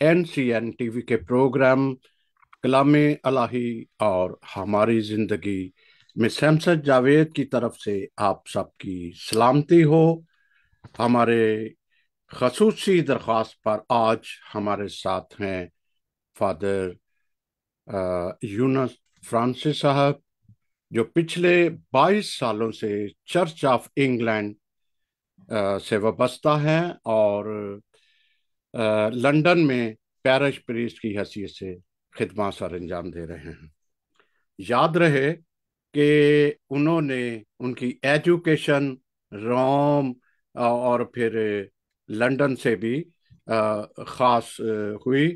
NCN TV के programme कलामे इलाही और हमारी ज़िंदगी में शमसद जावेद की तरफ से आप सबकी सलामती हो। हमारे खसूसी दरख्वास्त पर आज हमारे साथ हैं फादर यूनस फ्रांसिस साहब, जो पिछले 22 सालों से चर्च ऑफ इंग्लैंड से वाबस्ता हैं और लंदन में पैरिश प्रीस्ट की हैसियत से खिदमत सर अंजाम दे रहे हैं। याद रहे कि उन्होंने उनकी एजुकेशन रोम और फिर लंदन से भी ख़ास हुई।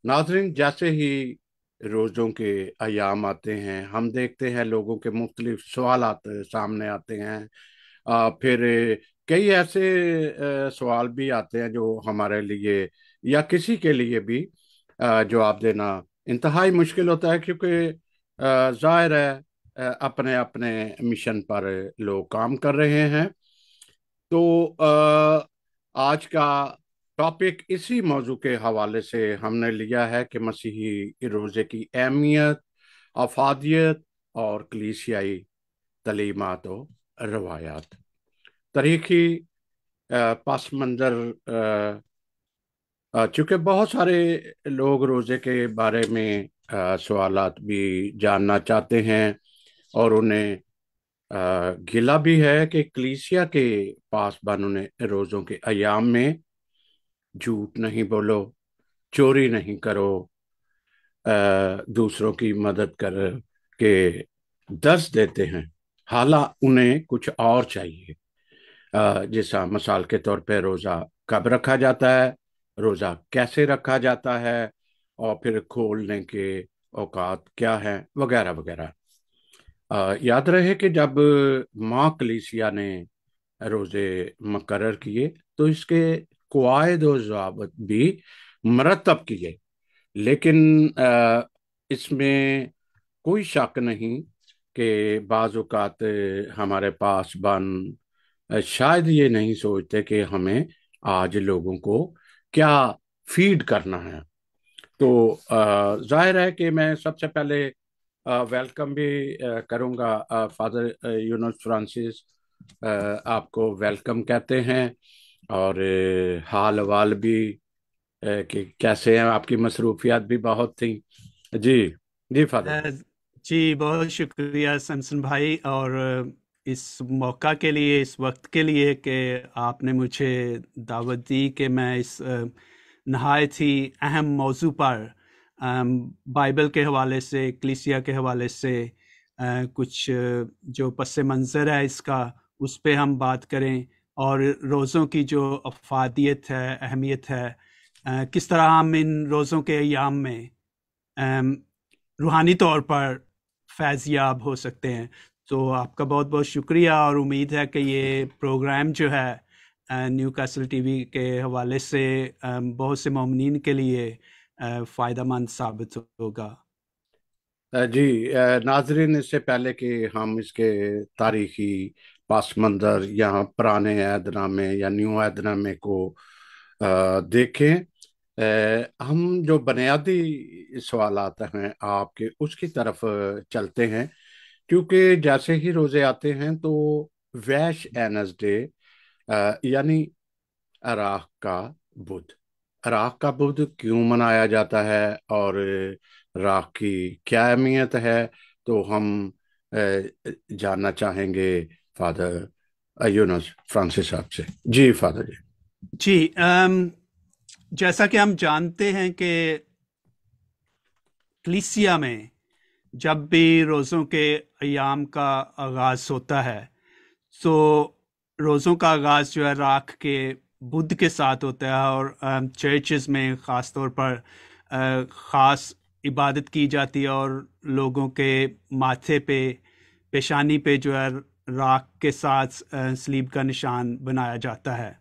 नाज़रीन, जैसे ही रोज़ों के अयाम आते हैं, हम देखते हैं लोगों के मुख्तलिफ सवालात सामने आते हैं। फिर कई ऐसे सवाल भी आते हैं जो हमारे लिए या किसी के लिए भी जवाब देना इंतहाई मुश्किल होता है, क्योंकि जाहिर है अपने अपने मिशन पर लोग काम कर रहे हैं। तो आज का टॉपिक इसी मौजू के हवाले से हमने लिया है कि मसीही रोज़े की अहमियत, अफादियत और कलीसियाई तलीमात और रवायात। तारीखी पस मंज़र चूँकि बहुत सारे लोग रोज़े के बारे में सवालात भी जानना चाहते हैं और उन्हें गिला भी है कि कलीसिया के पासबानों ने रोज़ों के अयाम में झूठ नहीं बोलो, चोरी नहीं करो, दूसरों की मदद कर के दर्श देते हैं, हालांकि उन्हें कुछ और चाहिए। जैसा मिसाल के तौर पे रोज़ा कब रखा जाता है, रोज़ा कैसे रखा जाता है, और फिर खोलने के औकात क्या हैं, वगैरह वगैरह। याद रहे कि जब माँ कलीसिया ने रोज़े मुकर्रर किए तो इसके कवायद और ज़वाबित भी मरतब किए, लेकिन इसमें कोई शक नहीं कि बाज़ औक़ात हमारे पासबान शायद ये नहीं सोचते कि हमें आज लोगों को क्या फीड करना है। तो जाहिर है कि मैं सबसे पहले वेलकम भी करूंगा। फादर यूनुस फ्रांसिस, आपको वेलकम कहते हैं। और हाल वाल भी कि कैसे हैं, आपकी मसरूफियात भी बहुत थी। जी जी फादर। अ, जी, बहुत शुक्रिया सनसन भाई, और इस मौका के लिए, इस वक्त के लिए कि आपने मुझे दावत दी कि मैं इस नहायत ही अहम मौजू पर बाइबल के हवाले से, कलीसिया के हवाले से कुछ जो पस मंज़र है इसका, उस पे हम बात करें, और रोज़ों की जो अफादियत है, अहमियत है, किस तरह हम इन रोज़ों के अयाम में रूहानी तौर पर फैज़याब हो सकते हैं। तो आपका बहुत बहुत शुक्रिया, और उम्मीद है कि ये प्रोग्राम जो है न्यू कैसल टीवी के हवाले से बहुत से मोमिनीन के लिए फ़ायदेमंद साबित होगा। जी नाजरीन, इससे पहले कि हम इसके तारीखी पास मंज़र या पुराने अहदनामे या न्यू अहदनामे को देखें, हम जो बुनियादी सवालात हैं आपके, उसकी तरफ चलते हैं। क्योंकि जैसे ही रोज़े आते हैं तो वैश एनसडे यानी अराह का बुध, राख का बुध क्यों मनाया जाता है और राख की क्या अहमियत है, तो हम जानना चाहेंगे फादर यूनुस फ्रांसिस साहब से। जी फादर जी। जी, जैसा कि हम जानते हैं कि कलीसिया में जब भी रोज़ों के अयाम का आगाज़ होता है, तो रोज़ों का आगाज़ जो है राख के बुध के साथ होता है, और चर्चेस में ख़ास तौर पर ख़ास इबादत की जाती है, और लोगों के माथे पे, पेशानी पे जो है राख के साथ सलीब का निशान बनाया जाता है।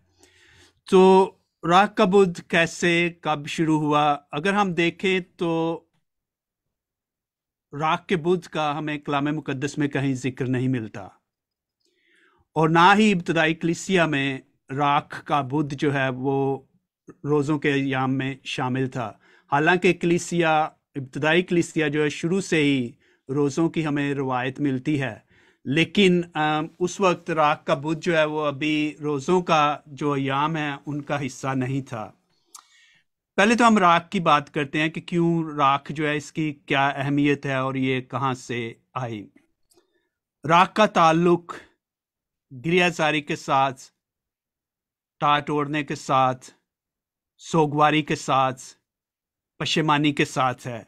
तो राख का बुद्ध कैसे कब शुरू हुआ? अगर हम देखें तो राख के बुद्ध का हमें कलाम मुकद्दस में कहीं जिक्र नहीं मिलता, और ना ही इब्तदाई कलीसिया में राख का बुद्ध जो है वो रोज़ों के अय्याम में शामिल था। हालांकि कलीसिया, इब्तदाई कलीसिया जो है, शुरू से ही रोज़ों की हमें रवायत मिलती है, लेकिन उस वक्त राख का बुद्ध जो है वो अभी रोज़ों का जो अय्याम है उनका हिस्सा नहीं था। पहले तो हम राख की बात करते हैं कि क्यों राख जो है, इसकी क्या अहमियत है और ये कहाँ से आई। राख का ताल्लुक गिरियाजारी के साथ, टाट ओढ़ने के साथ, सोगवारी के साथ, पशेमानी के साथ है,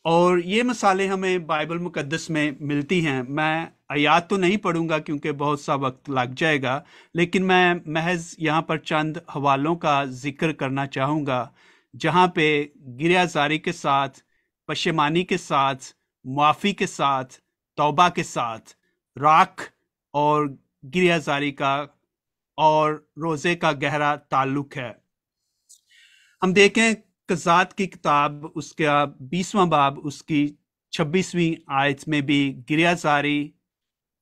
और ये मिसालें हमें बाइबल मुकद्दस में मिलती हैं। मैं आयात तो नहीं पढ़ूंगा क्योंकि बहुत सा वक्त लग जाएगा, लेकिन मैं महज यहाँ पर चंद हवालों का जिक्र करना चाहूँगा जहाँ पे गिरियाजारी के साथ, पशेमानी के साथ, मुआफ़ी के साथ, तौबा के साथ राख और गिरियाजारी का और रोज़े का गहरा ताल्लुक है। हम देखें कज़ात की किताब, उसका 20वां बाब, उसकी 26वीं आयत में भी गिरियाजारी,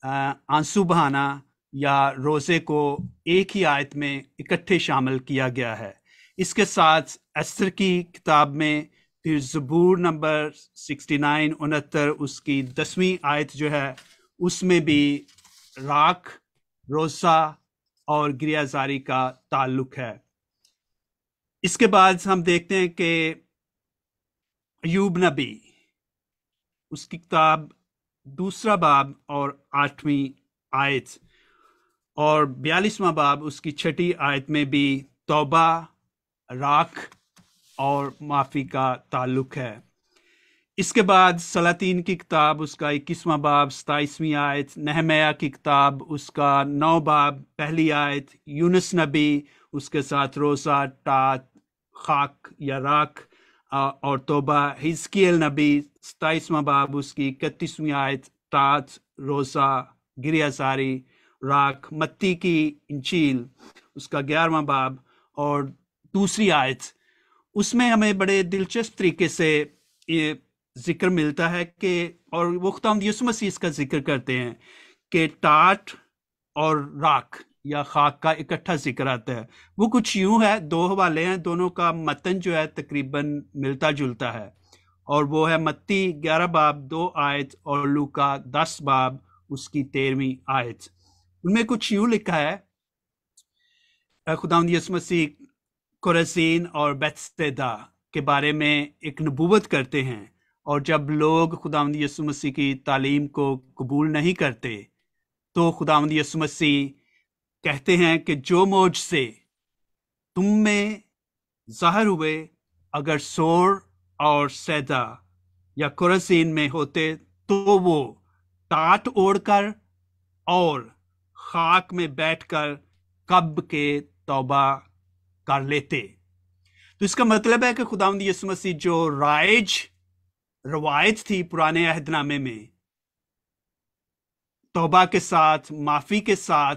आंसू बहाना या रोज़े को एक ही आयत में इकट्ठे शामिल किया गया है। इसके साथ एस्तर की किताब में फिर ज़बूर नंबर 69 उसकी 10वीं आयत जो है, उसमें भी राख, रोज़ा और गिरियाजारी का ताल्लुक है। इसके बाद हम देखते हैं कि अय्यूब नबी, उसकी किताब 2 बाब और 8वीं आयत, और 42वां बाब उसकी 6ठी आयत में भी तौबा, राख और माफ़ी का ताल्लुक है। इसके बाद सलातीन की किताब, उसका 21वां बाब 27वीं आयत, नहमया की किताब, उसका 9 बाब 1 आयत, यूनुस नबी, उसके साथ रोज़ा, टात, खाक या राख और तौबा, हिजकियल नबी 27वां बाब, उसकी 31वीं आयत, टात, रोज़ा, गिरियाजारी, राख, मत्ती की इंजील, उसका 11वां बाब और 2 आयत, उसमें हमें बड़े दिलचस्प तरीके से ये जिक्र मिलता है कि, और वो खुदावंद यीशु मसीह इसका जिक्र करते हैं कि टाट और राख या खाक का इकट्ठा जिक्र आता है। वो कुछ यूं है, 2 हवाले हैं, दोनों का मतन जो है तकरीबन मिलता जुलता है, और वो है मत्ती 11 बाब 2 आयत और लूका 10 बाब उसकी 13वीं आयत। उनमें कुछ यूं लिखा है, खुदावंद यीशु मसीह कोरज़ीन और बेथसदा के बारे में एक नबूवत करते हैं, और जब लोग खुदावंद यीशु मसीह की तालीम को कबूल नहीं करते तो खुदावंद यीशु मसीह कहते हैं कि जो मौज से तुम में ज़ाहिर हुए अगर सोर और सैदा या कोरज़ीन में होते तो वो टाट ओढ़कर और खाक में बैठकर कब के तौबा कर लेते। तो इसका मतलब है कि खुदावंद यीशु मसीह जो रवायत थी पुराने अहदनामे में, तौबा के साथ, माफ़ी के साथ,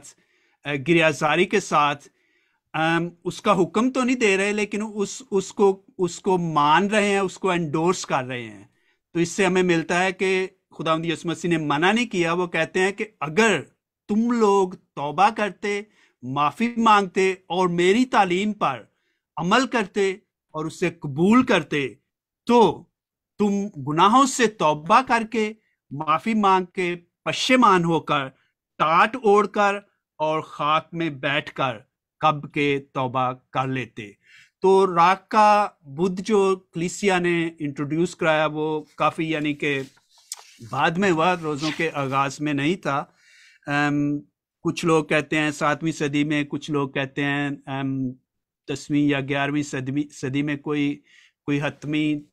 गिरियाजारी के साथ, उसका हुक्म तो नहीं दे रहे, लेकिन उसको मान रहे हैं, उसको एंडोर्स कर रहे हैं। तो इससे हमें मिलता है कि खुदावंद यीशु मसीह ने मना नहीं किया। वो कहते हैं कि अगर तुम लोग तौबा करते, माफ़ी मांगते और मेरी तालीम पर अमल करते और उसे कबूल करते, तो तुम गुनाहों से तौबा करके, माफ़ी मांग के, पश्चेमान होकर, टाट ओढ़कर और खाक में बैठकर कब के तौबा कर लेते। तो राख का बुद्ध जो कलीसिया ने इंट्रोड्यूस कराया वो काफ़ी, यानी कि बाद में हुआ, रोज़ों के आगाज में नहीं था। कुछ लोग कहते हैं 7वीं सदी में, कुछ लोग कहते हैं 10वीं या 11वीं सदी में। कोई हतमी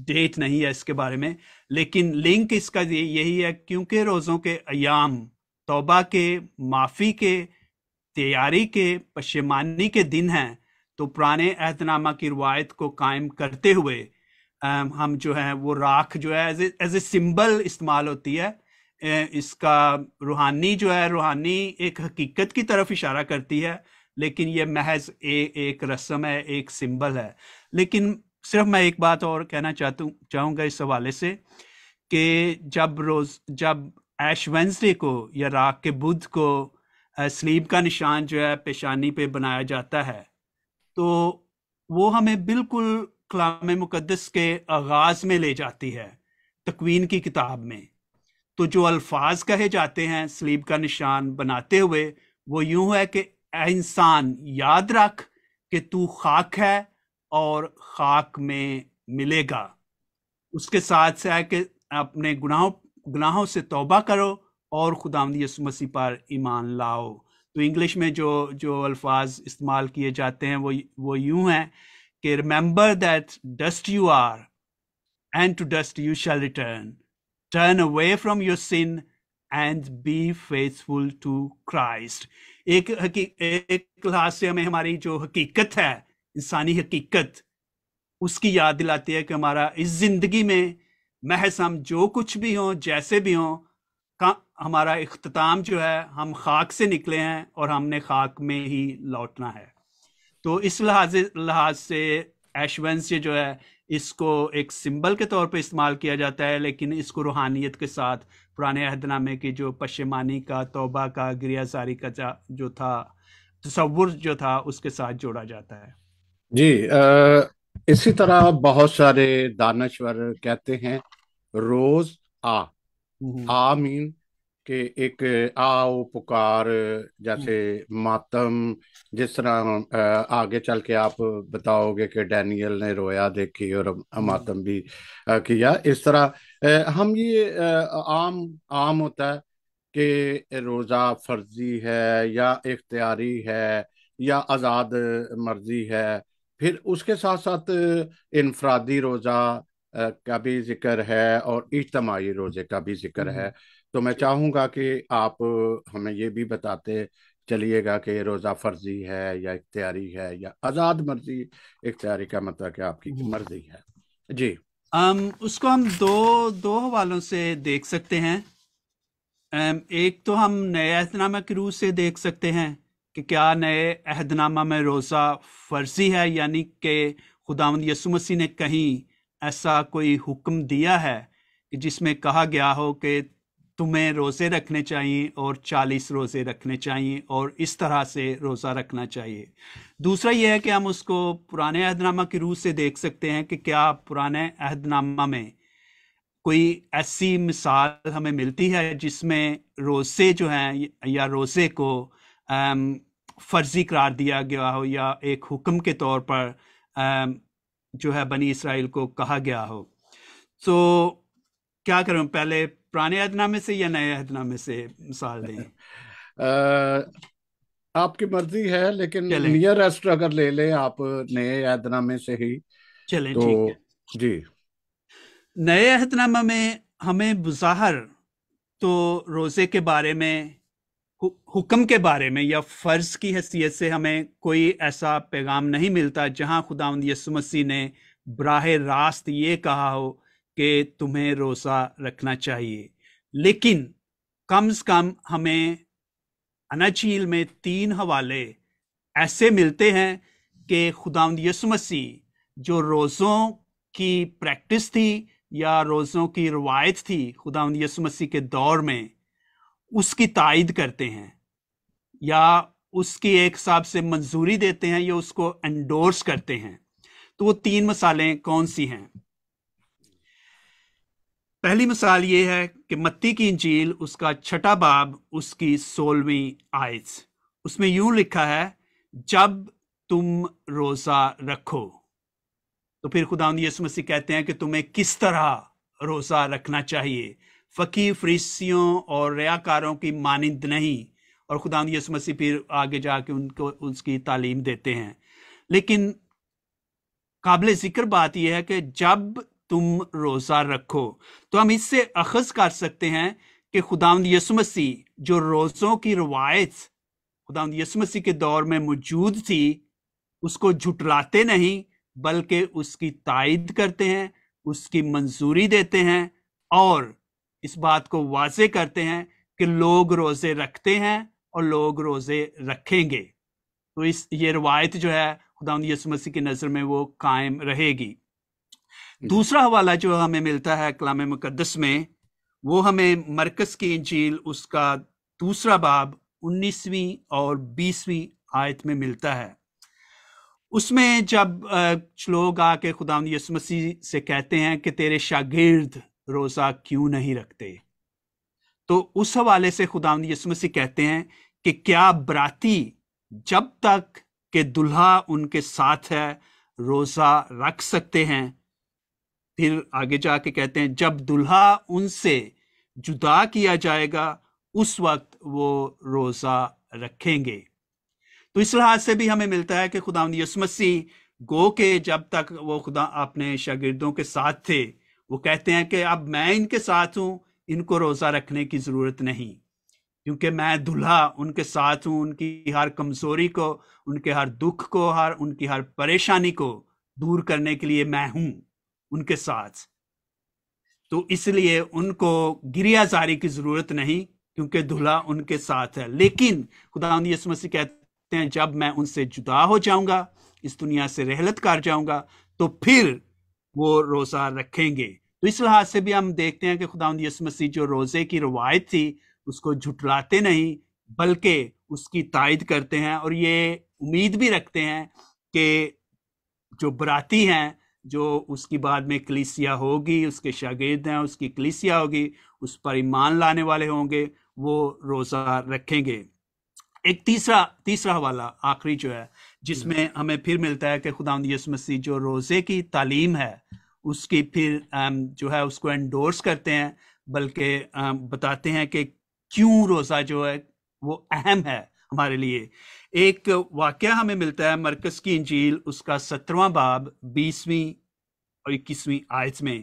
डेट नहीं है इसके बारे में, लेकिन लिंक इसका यही है क्योंकि रोज़ों के अयाम तौबा के, माफ़ी के, तैयारी के, पशेमानी के दिन हैं। तो पुराने अहदनामा की रवायत को कायम करते हुए हम जो है वो राख जो है एज ए सिंबल इस्तेमाल होती है। इसका रूहानी जो है, रूहानी एक हकीकत की तरफ इशारा करती है, लेकिन ये महज एक रस्म है, एक सिंबल है। लेकिन सिर्फ मैं एक बात और कहना चाहूँगा इस हवाले से कि जब ऐश वेंसडे को या राख के बुध को सलीब का निशान जो है पेशानी पे बनाया जाता है, तो वो हमें बिल्कुल कलाम मुकद्दस के आगाज में ले जाती है, तकवीन की किताब में। तो जो अल्फाज कहे जाते हैं सलीब का निशान बनाते हुए, वो यूं है कि ऐ इंसान याद रख कि तू खाक है और खाक में मिलेगा। उसके साथ है कि अपने गुनाहों से तौबा करो और खुदावंद यीशु मसीह पर ईमान लाओ। तो इंग्लिश में जो अल्फाज इस्तेमाल किए जाते हैं वो यूं हैं कि remember that dust you are and to dust you shall return, turn away from your sin and be faithful to Christ. एक लिहाज से हमें हमारी जो हकीकत है, इंसानी हकीकत, उसकी याद दिलाती है कि हमारा इस जिंदगी में महज हम जो कुछ भी हों, जैसे भी हों, हमारा इख्तिताम जो है, हम खाक से निकले हैं और हमने खाक में ही लौटना है। तो इस लिहाज से ऐश वेंसडे जो है, इसको एक सिंबल के तौर पे इस्तेमाल किया जाता है, लेकिन इसको रूहानियत के साथ पुराने अहदनामे की जो पशेमानी का, तौबा का, गिरियाजारी का जो था तसव्वुर जो था, उसके साथ जोड़ा जाता है। जी, इसी तरह बहुत सारे दानश्वर कहते हैं रोज आ मीन कि एक आओ पुकार, जैसे मातम, जिस तरह आगे चल के आप बताओगे कि डैनियल ने रोया देखी और मातम भी किया, इस तरह हम ये आम होता है कि रोज़ा फर्जी है या इख्तियारी है या आज़ाद मर्जी है। फिर उसके साथ साथ इनफरादी रोज़ा का भी जिक्र है और इज्तिमाई रोज़े का भी जिक्र है। तो मैं चाहूँगा कि आप हमें ये भी बताते चलिएगा कि रोज़ा फर्जी है या इख्तियारी है या आज़ाद मर्जी। इख्तियारी का मतलब कि आपकी मर्जी है। जी, उसको हम दो हवालों से देख सकते हैं। एक तो हम नए अहदनामा के रूह से देख सकते हैं कि क्या नए अहदनामा में रोज़ा फर्जी है, यानी कि खुदावंद यीशु मसीह ने कहीं ऐसा कोई हुक्म दिया है कि जिसमें कहा गया हो कि तुम्हें रोज़े रखने चाहिए और 40 रोज़े रखने चाहिए और इस तरह से रोज़ा रखना चाहिए। दूसरा यह है कि हम उसको पुराने अहदनामा की रूह से देख सकते हैं कि क्या पुराने अहदनामा में कोई ऐसी मिसाल हमें मिलती है जिसमें रोज़े जो हैं या रोज़े को फर्जी करार दिया गया हो या एक हुक्म के तौर पर जो है बनी इसराइल को कहा गया हो। तो क्या करूं, पहले पुराने अहदनामे से या नए अहदनामे से मिसाल दें? आपकी मर्जी है, लेकिन नियरेस्ट अगर ले लें आप नए अहदनामे से ही चलें, तो ठीक है। जी, नए अहदनामा में हमें बुज़ाहर तो रोज़े के बारे में, हुक्म के बारे में या फ़र्ज की हैसियत से हमें कोई ऐसा पैगाम नहीं मिलता जहां खुदावंद यीशु मसीह ने बराह रास्त ये कहा हो कि तुम्हें रोज़ा रखना चाहिए। लेकिन कम से कम हमें अनाजील में 3 हवाले ऐसे मिलते हैं कि खुदावंद यीशु मसीह जो रोज़ों की प्रैक्टिस थी या रोज़ों की रवायत थी खुदावंद यीशु मसीह के दौर में, उसकी तायद करते हैं या उसकी एक हिसाब से मंजूरी देते हैं या उसको एंडोर्स करते हैं। तो वो 3 मिसालें कौन सी हैं? पहली मिसाल ये है कि मत्ती की इंजील उसका 6 बाब उसकी 16वीं आयत, उसमें यूं लिखा है, जब तुम रोजा रखो। तो फिर खुदावंद यीशु मसीह कहते हैं कि तुम्हें किस तरह रोजा रखना चाहिए, फकीर फरीसियों और रियाकारों की मानिंद नहीं। और खुदावंद यीशु मसीह फिर आगे जाके उनको उसकी तालीम देते हैं। लेकिन काबिल जिक्र बात यह है कि जब तुम रोजा रखो, तो हम इससे अखज़ कर सकते हैं कि खुदावंद यीशु मसीह जो रोजों की रवायत खुदावंद यीशु मसीह के दौर में मौजूद थी, उसको झुटलाते नहीं बल्कि उसकी तायद करते हैं, उसकी मंजूरी देते हैं और इस बात को वाज़े करते हैं कि लोग रोजे रखते हैं और लोग रोजे रखेंगे। تو یہ روایت جو ہے خداوند یسوع مسیح کی نظر میں وہ قائم رہے گی۔ دوسرا حوالہ جو ہمیں ملتا ہے کلام مقدس میں، وہ ہمیں مرکز کی انجیل اس کا 2 باب 19ویں اور 20ویں آیت میں ملتا ہے۔ اس میں جب لوگ آ کے خداوند یسوع مسیح سے کہتے ہیں کہ تیرے شاگرد روزہ کیوں نہیں رکھتے، تو اس حوالے سے خداوند یسوع مسیح کہتے ہیں کہ کیا براتی جب تک کہ دلہا ان کے ساتھ ہے روزہ رکھ سکتے ہیں؟ پھر آگے جا کے کہتے ہیں جب دلہا ان سے جدا کیا جائے گا اس وقت وہ روزہ رکھیں گے۔ تو اس لحاظ سے بھی ہمیں ملتا ہے کہ خداوند یسوع مسیح گو کہ جب تک وہ خدا اپنے شاگردوں کے ساتھ تھے، وہ کہتے ہیں کہ اب میں ان کے ساتھ ہوں، ان کو روزہ رکھنے کی ضرورت نہیں، کیونکہ میں دلہا ان کے ساتھ ہوں، ان کی ہر کمزوری کو، ان کے ہر دکھ کو، ان کی ہر پریشانی کو دور کرنے کے لیے میں ہوں ان کے ساتھ۔ تو اس لیے ان کو گریہ زاری کی ضرورت نہیں، کیونکہ دلہا ان کے ساتھ ہے۔ لیکن خداوند یسوع مسیح کہتے ہیں جب میں ان سے جدا ہو جاؤں گا، اس دنیا سے رحلت کر جاؤں گا، تو پھر وہ روزہ رکھیں گے۔ تو اس لحاظ سے بھی ہم دیکھتے ہیں کہ خداوند یسوع مسیح جو روزے کی روایت تھی اس کو جھٹلاتے نہیں، بلکہ اس کی تائید کرتے ہیں، اور یہ امید بھی رکھتے ہیں کہ جو براتی ہیں، جو اس کی بعد میں کلیسیا ہوگی، اس کے شاگرد ہیں، اس کی کلیسیا ہوگی، اس پر ایمان لانے والے ہوں گے، وہ روزہ رکھیں گے۔ ایک تیسرا حوالہ آخری جو ہے، جس میں ہمیں پھر ملتا ہے کہ خداوند یسوع مسیح جو روزے کی تعلیم ہے اس کی پھر جو ہے اس کو انڈورس کرتے ہیں، بلکہ بتاتے ہیں کہ کیوں روزہ جو ہے وہ اہم ہے ہمارے لیے۔ ایک واقعہ ہمیں ملتا ہے مرکز کی انجیل اس کا 17واں باب 20ویں اور 21ویں آیت میں،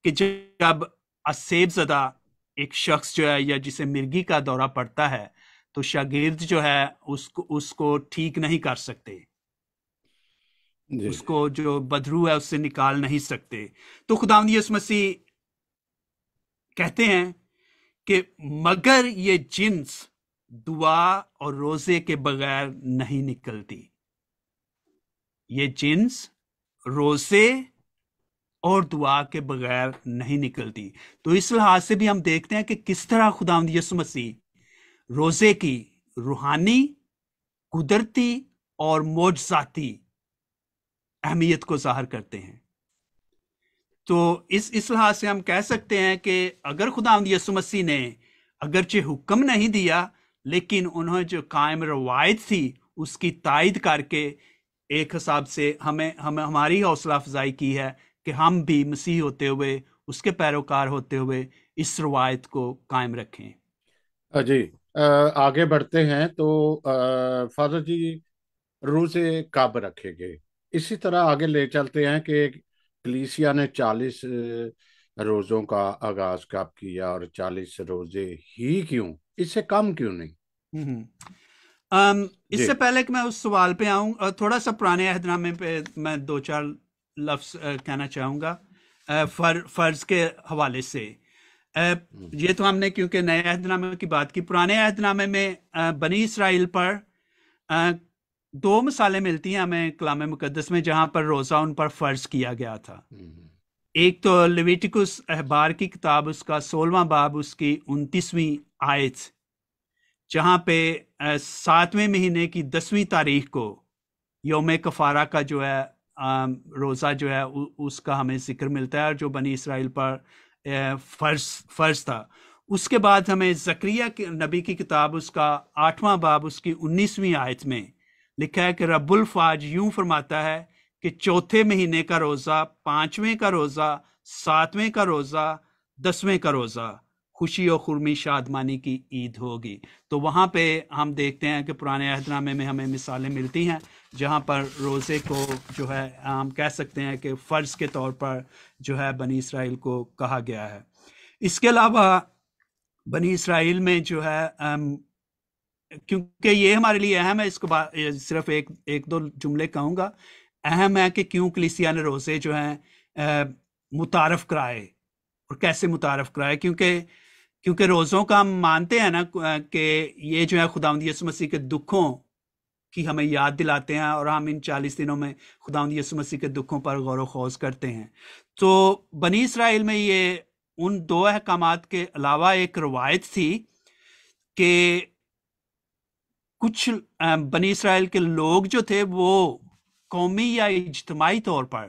کہ جب اسیب زدہ ایک شخص جو ہے یا جسے مرگی کا دورہ پڑتا ہے تو شاگرد جو ہے اس کو ٹھیک نہیں کر سکتے، جی اس کو جو بدرو ہے اس سے نکال نہیں سکتے۔ تو خداوند یسوع مسیح کہتے ہیں کہ مگر یہ جنس دعا اور روزے کے بغیر نہیں نکلتی، یہ جنس روزے اور دعا کے بغیر نہیں نکلتی۔ تو اس لحاظ سے بھی ہم دیکھتے ہیں کہ کس طرح خداوند یسوع مسیح روزے کی روحانی، قدرتی اور معجزاتی اہمیت کو ظاہر کرتے ہیں۔ تو اس لحاظ سے ہم کہہ سکتے ہیں کہ اگر خداوند یسوع مسیح نے اگرچہ حکم نہیں دیا، لیکن انہوں جو قائم روایت تھی اس کی تائید کر کے ایک حساب سے ہماری حوصلہ افزائی کی ہے کہ ہم بھی مسیح ہوتے ہوئے، اس کے پیروکار ہوتے ہوئے اس روایت کو قائم رکھیں۔ جی آگے بڑھتے ہیں تو فادر جی روزے کب رکھے گے؟ اسی طرح آگے لے چلتے ہیں کہ کلیسیا نے 40 روزوں کا آغاز کب کیا، اور 40 روزے ہی کیوں، اس سے کم کیوں نہیں؟ اس سے پہلے کہ میں اس سوال پہ آؤں، تھوڑا سا پرانے عہد نامے پہ میں 2-4 لفظ کہنا چاہوں گا فرض کے حوالے سے۔ یہ تو ہم نے کیونکہ نئے عہد نامے کی بات کی، پرانے عہد نامے میں بنی اسرائیل پر 2 مثالیں ملتی ہیں ہمیں کلام مقدس میں جہاں پر روزہ ان پر فرض کیا گیا تھا۔ ایک تو لیویٹیکس احبار کی کتاب اس کا 16واں باب اس کی 29ویں آیت، جہاں پہ 7ویں مہینے کی 10ویں تاریخ کو یوم کفارہ کا جو ہے روزہ جو ہے اس کا ہمیں ذکر ملتا ہے، اور جو بنی اسرائیل پر فرض تھا۔ اس کے بعد ہمیں زکریا نبی کی کتاب اس کا 8واں باب اس کی 19ویں آیت میں لکھا ہے کہ رب الفاج یوں فرماتا ہے کہ 4تھے مہینے کا روزہ، 5ویں کا روزہ، 7ویں کا روزہ، 10ویں کا روزہ خوشی و خرمی شادمانی کی عید ہوگی۔ تو وہاں پہ ہم دیکھتے ہیں کہ پرانے عہد نامے میں ہمیں مثالیں ملتی ہیں جہاں پر روزے کو جو ہے ہم کہہ سکتے ہیں کہ فرض کے طور پر جو ہے بنی اسرائیل کو کہا گیا ہے۔ اس کے علاوہ بنی اسرائیل میں جو ہے کیونکہ یہ ہمارے لیے اہم ہے، اس کو صرف ایک دو جملے کہوں گا۔ اہم ہے کہ کیوں کلیسیا نے روزے جو ہیں متعارف کرائے، اور کیسے متعارف کرائے، کیونکہ روزوں کا ہم مانتے ہیں نا کہ یہ جو ہے خداوند یسوع مسیح کے دکھوں کی ہمیں یاد دلاتے ہیں، اور ہم ان 40 دنوں میں خداوند یسوع مسیح کے دکھوں پر غور و خوض کرتے ہیں۔ تو بنی اسرائیل میں یہ ان 2 احکامات کے علاوہ ایک روایت تھی کہ کچھ بنی اسرائیل کے لوگ جو تھے وہ قومی یا اجتماعی طور پر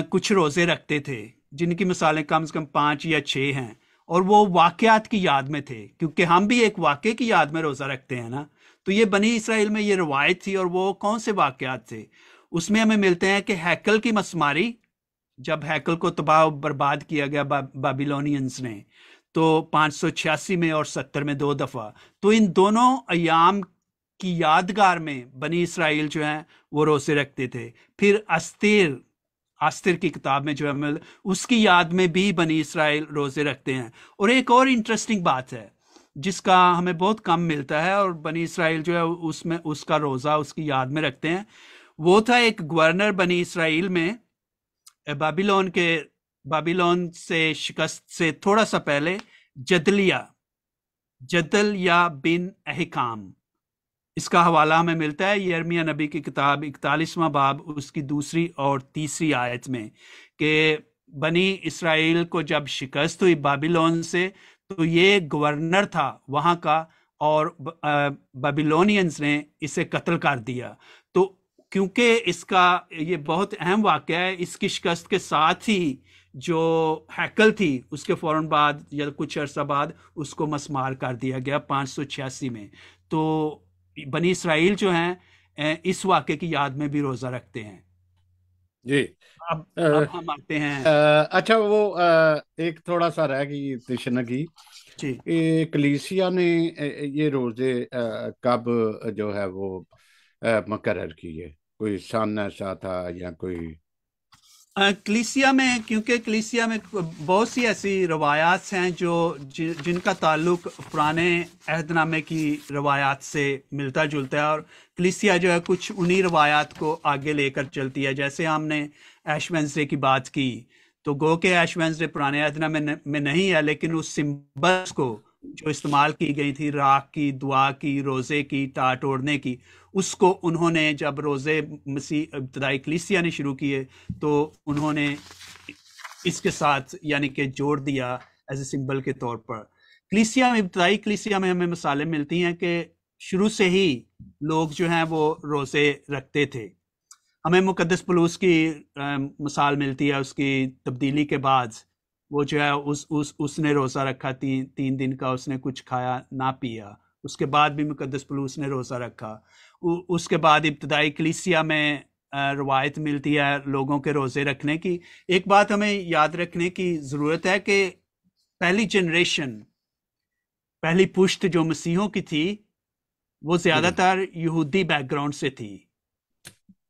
کچھ روزے رکھتے تھے، جن کی مثالیں کم سے کم 5 یا 6 ہیں، اور وہ واقعات کی یاد میں تھے، کیونکہ ہم بھی ایک واقعے کی یاد میں روزہ رکھتے ہیں نا۔ تو یہ بنی اسرائیل میں یہ روایت تھی، اور وہ کون سے واقعات تھے؟ اس میں ہمیں ملتے ہیں کہ ہیکل کی مسماری، جب ہیکل کو تباہ و برباد کیا گیا بابیلونینز نے، تو 586 میں اور 70 میں 2 دفعہ، تو ان دونوں ایام کی یادگار میں بنی اسرائیل جو ہیں وہ روزے رکھتے تھے۔ پھر آستر کی کتاب میں جو ہے اس کی یاد میں بھی بنی اسرائیل روزے رکھتے ہیں۔ اور ایک اور انٹرسٹنگ بات ہے جس کا ہمیں بہت کم ملتا ہے، اور بنی اسرائیل جو ہے اس کا روزہ اس کی یاد میں رکھتے ہیں، وہ تھا ایک گورنر بنی اسرائیل میں بابیلون سے شکست سے تھوڑا سا پہلے، جدلیہ بن احکام۔ اس کا حوالہ ہمیں ملتا ہے یرمیہ نبی کی کتاب 41واں باب اس کی 2 اور 3 آیت میں، کہ بنی اسرائیل کو جب شکست ہوئی بابیلون سے، تو یہ گورنر تھا وہاں کا، اور بابیلونینز نے اسے قتل کر دیا۔ تو کیونکہ اس کا یہ بہت اہم واقعہ ہے، اس کی شکست کے ساتھ ہی جو ہیکل تھی اس کے فوراً بعد یا کچھ عرصہ بعد اس کو مسمار کر دیا گیا 586 میں۔ تو بنی اسرائیل جو ہیں اس واقعے کی یاد میں بھی روزہ رکھتے ہیں۔ جی اب ہم آتے ہیں، اچھا، وہ ایک تھوڑا سا رہ گئی تشنگی، جی کلیسیا نے یہ روزے کب جو ہے وہ مقرر کیے؟ کوئی سن ایسا تھا یا کوئی؟ کلیسیا میں، کیونکہ کلیسیا میں بہت سی ایسی روایات ہیں جن کا تعلق پرانے عہد نامے کی روایات سے ملتا جلتا ہے، اور کلیسیا جو ہے کچھ انہی روایات کو آگے لے کر چلتی ہے۔ جیسے ہم نے ایش وینسڈے کی بات کی، تو گو کہ ایش وینسڈے پرانے عہد نامے میں نہیں ہے، لیکن اس سمبلس کو جو استعمال کی گئی تھی، راکھ کی، دعا کی، روزے کی، ٹاٹ اوڑھنے کی، اس کو انہوں نے جب روزے مسیح ابتدائی کلیسیا نے شروع کیے تو انہوں نے اس کے ساتھ یعنی کہ جوڑ دیا ایز اے سمبل کے طور پر۔ کلیسیا میں، ابتدائی کلیسیا میں ہمیں مثالیں ملتی ہیں کہ شروع سے ہی لوگ جو ہیں وہ روزے رکھتے تھے۔ ہمیں مقدس پولس کی مثال ملتی ہے، اس کی تبدیلی کے بعد وہ جو ہے اس نے روزہ رکھا 3 دن کا، اس نے کچھ کھایا نہ پیا، اس کے بعد بھی مقدس پولس نے روزہ رکھا۔ اس کے بعد ابتدائی کلیسیا میں روایت ملتی ہے لوگوں کے روزے رکھنے کی۔ ایک بات ہمیں یاد رکھنے کی ضرورت ہے کہ پہلی جنریشن، پہلی پشت جو مسیحوں کی تھی، وہ زیادہ تر یہودی بیک گراؤنڈ سے تھی،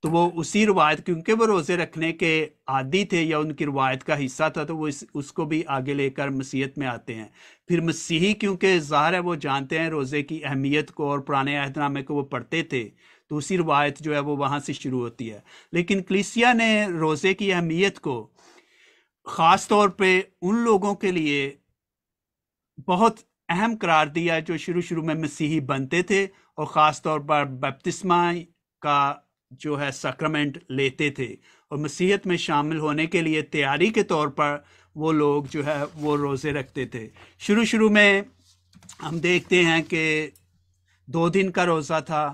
تو وہ اسی روایت، کیونکہ وہ روزے رکھنے کے عادی تھے یا ان کی روایت کا حصہ تھا، تو وہ اس کو بھی آگے لے کر مسیحیت میں آتے ہیں۔ پھر مسیحی کیونکہ ظاہر ہے وہ جانتے ہیں روزے کی اہمیت کو اور پرانے عہد نامے کو وہ پڑھتے تھے، تو اسی روایت جو ہے وہ وہاں سے شروع ہوتی ہے۔ لیکن کلیسیا نے روزے کی اہمیت کو خاص طور پہ ان لوگوں کے لیے بہت اہم قرار دیا جو شروع میں مسیحی بنتے تھے، اور خاص طور پر بپتسمہ کا جو ہے سیکرمنٹ لیتے تھے، اور مسیحیت میں شامل ہونے کے لیے تیاری کے طور پر وہ لوگ جو ہے وہ روزے رکھتے تھے۔ شروع میں ہم دیکھتے ہیں کہ 2 دن کا روزہ تھا،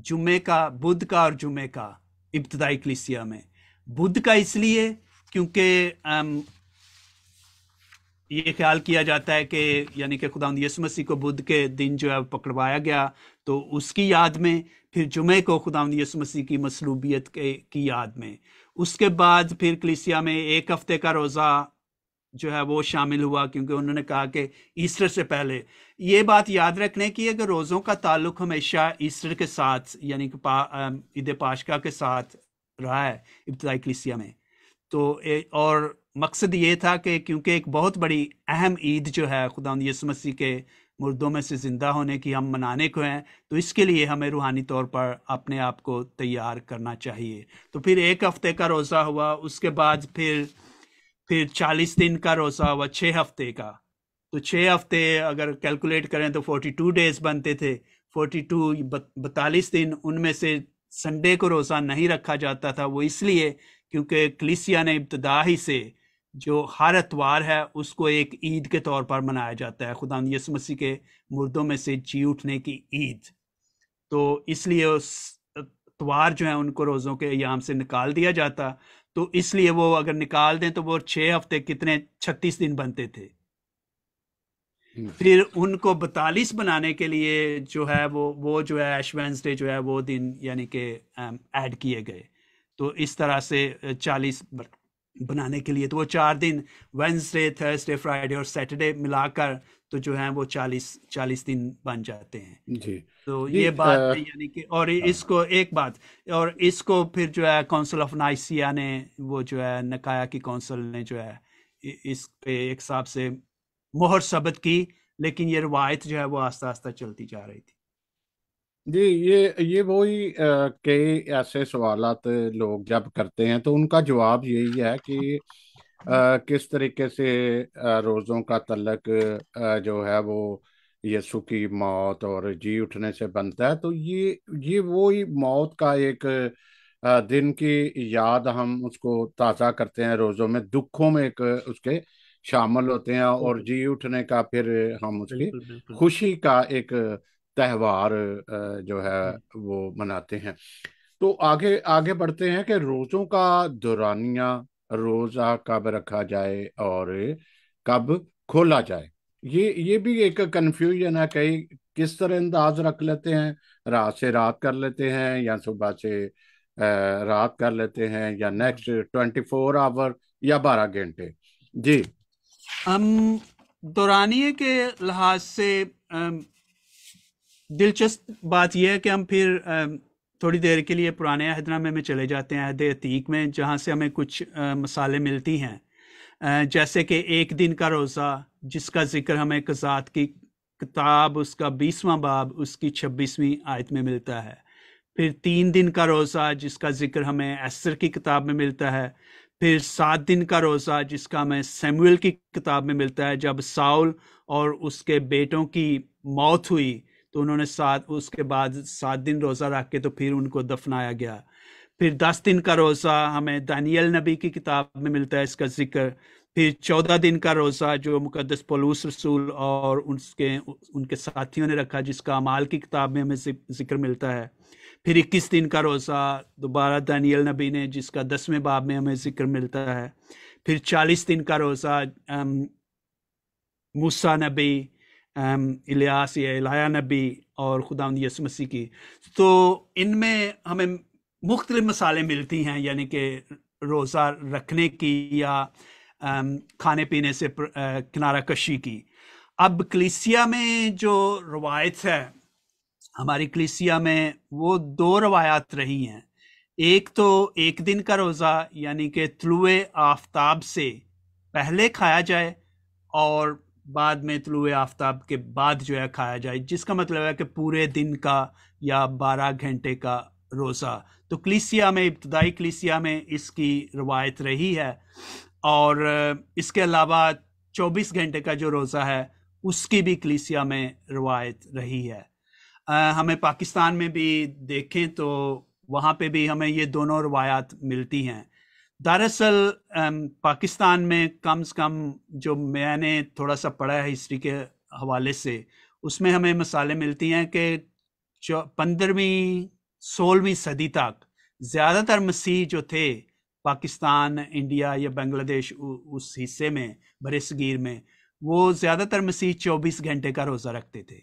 جمعے کا، بدھ کا اور جمعے کا، ابتدائی کلیسیا میں۔ بدھ کا اس لیے کیونکہ یہ خیال کیا جاتا ہے کہ یعنی کہ خداوند یسوع مسیح کو بدھ کے دن جو ہے پکڑوایا گیا، تو اس کی یاد میں۔ پھر جمعے کو خداوند یسوع مسیح کی مصلوبیت کی یاد میں۔ اس کے بعد پھر کلیسیا میں 1 ہفتے کا روزہ جو ہے وہ شامل ہوا، کیونکہ انہوں نے کہا کہ ایسٹر سے پہلے، یہ بات یاد رکھنے کی ہے کہ روزوں کا تعلق ہمیشہ ایسٹر کے ساتھ یعنی کہ عید پاشکا کے ساتھ رہا ہے ابتدائی کلیسیا میں۔ تو اور مقصد یہ تھا کہ کیونکہ ایک بہت بڑی اہم عید جو ہے خداوند یسوع مسیح کے مردوں میں سے زندہ ہونے کی ہم منانے کو ہیں، تو اس کے لیے ہمیں روحانی طور پر اپنے آپ کو تیار کرنا چاہیے۔ تو پھر 1 ہفتے کا روزہ ہوا، اس کے بعد پھر 40 دن کا روزہ ہوا 6 ہفتے کا۔ تو 6 ہفتے اگر کیلکولیٹ کریں تو 42 ڈیز بنتے تھے۔ 42 दिन, उनमें से संडे को रोज़ा नहीं रखा जाता था। वो इसलिए क्योंकि कलीसिया ने इब्तदा ही से जो हर इतवार है उसको एक ईद के तौर पर मनाया जाता है, खुदा यीशु मसीह के मुर्दों में से जी उठने की ईद। तो इसलिए उस इतवार जो है उनको रोज़ों के अयाम से निकाल दिया जाता। तो इसलिए वो अगर निकाल दें तो वो 6 हफ्ते कितने 36 दिन बनते थे। फिर उनको 42 बनाने के लिए जो है वो जो है ऐश वेडनेसडे जो है वो दिन यानी कि ऐड किए गए। तो इस तरह से 40 बनाने के लिए तो वो 4 दिन वेडनेसडे, थर्सडे, फ्राइडे और सैटरडे मिलाकर तो जो है वो 40 दिन बन जाते हैं जी तो जी ये बात है यानी कि। और इसको एक बात, और इसको फिर जो है काउंसिल ऑफ नाइसिया ने, वो जो है नकाया की काउंसिल ने जो है इस पे एक हिसाब से मोहर सबत की, लेकिन ये रवायत जो है वो आस्ता आस्ता चलती जा रही थी। जी, ये वही कई ऐसे सवालात लोग जब करते हैं तो उनका जवाब यही है कि किस तरीके से रोज़ों का तल्लक जो है वो यीशु की मौत और जी उठने से बनता है। तो ये वही मौत का एक दिन की याद, हम उसको ताज़ा करते हैं रोज़ों में, दुखों में एक उसके शामिल होते हैं, और बिल्कुल जी उठने का फिर हम उसकी बिल्कुल बिल्कुल। खुशी का एक त्यौहार जो है हम्म, वो मनाते हैं। तो आगे आगे बढ़ते हैं कि रोज़ों का दौरानिया, रोज़ा कब रखा जाए और कब खोला जाए। ये भी एक कंफ्यूजन है। कई किस तरह अंदाज रख लेते हैं, रात से रात कर लेते हैं या सुबह से रात कर लेते हैं, या नेक्स्ट 24 आवर या 12 घंटे। जी हम दौरानिए के लिहाज से दिलचस्प बात यह है कि हम फिर थोड़ी देर के लिए पुराने अहदनामे में चले जाते हैं, अहद अतीक में, जहाँ से हमें कुछ मसाले मिलती हैं, जैसे कि एक दिन का रोज़ा जिसका जिक्र हमें कज़ात की किताब उसका 20वां बाब उसकी 26वीं आयत में मिलता है। फिर 3 दिन का रोज़ा जिसका जिक्र हमें एस्तर की किताब में मिलता है। फिर 7 दिन का रोज़ा जिसका हमें सैमुअल की किताब में मिलता है, जब साउल और उसके बेटों की मौत हुई तो उन्होंने उसके बाद 7 दिन रोज़ा रख के तो फिर उनको दफनाया गया। फिर 10 दिन का रोज़ा हमें दानियल नबी की किताब में मिलता है, इसका जिक्र। फिर 14 दिन का रोज़ा जो मुकद्दस पौलुस रसूल और उनके साथियों ने रखा, जिसका अमाल की किताब में हमें जिक्र मिलता है। फिर 21 दिन का रोज़ा दोबारा दानियल नबी ने, जिसका 10वें बाब में हमें जिक्र मिलता है। फिर 40 दिन का रोज़ा मूसा नबी, इलियास या इलाया नबी और खुदावंद यीशु मसीह की। तो इनमें हमें मुख्तलिफ मसाले मिलती हैं, यानी कि रोज़ा रखने की या खाने पीने से किनारा कशी की। अब कलीसिया में जो रवायत है हमारी कलीसिया में, वो 2 रवायात रही हैं। एक तो एक दिन का रोज़ा यानी कि तुलुए आफताब से पहले खाया जाए और बाद में तुलुए आफताब के बाद जो है खाया जाए, जिसका मतलब है कि पूरे दिन का या 12 घंटे का रोज़ा। तो कलीसिया में, इब्तदाई कलीसिया में इसकी रवायत रही है। और इसके अलावा 24 घंटे का जो रोज़ा है उसकी भी कलीसिया में रवायत रही है। हमें पाकिस्तान में भी देखें तो वहाँ पे भी हमें ये दोनों रवायात मिलती हैं। दरअसल पाकिस्तान में कम से कम जो मैंने थोड़ा सा पढ़ा है हिस्ट्री के हवाले से, उसमें हमें मसाले मिलती हैं कि 15वीं 16वीं सदी तक ज़्यादातर मसीह जो थे पाकिस्तान, इंडिया या बांग्लादेश उस हिस्से में, बरसगीर में, वो ज़्यादातर मसीह 24 घंटे का रोज़ा रखते थे।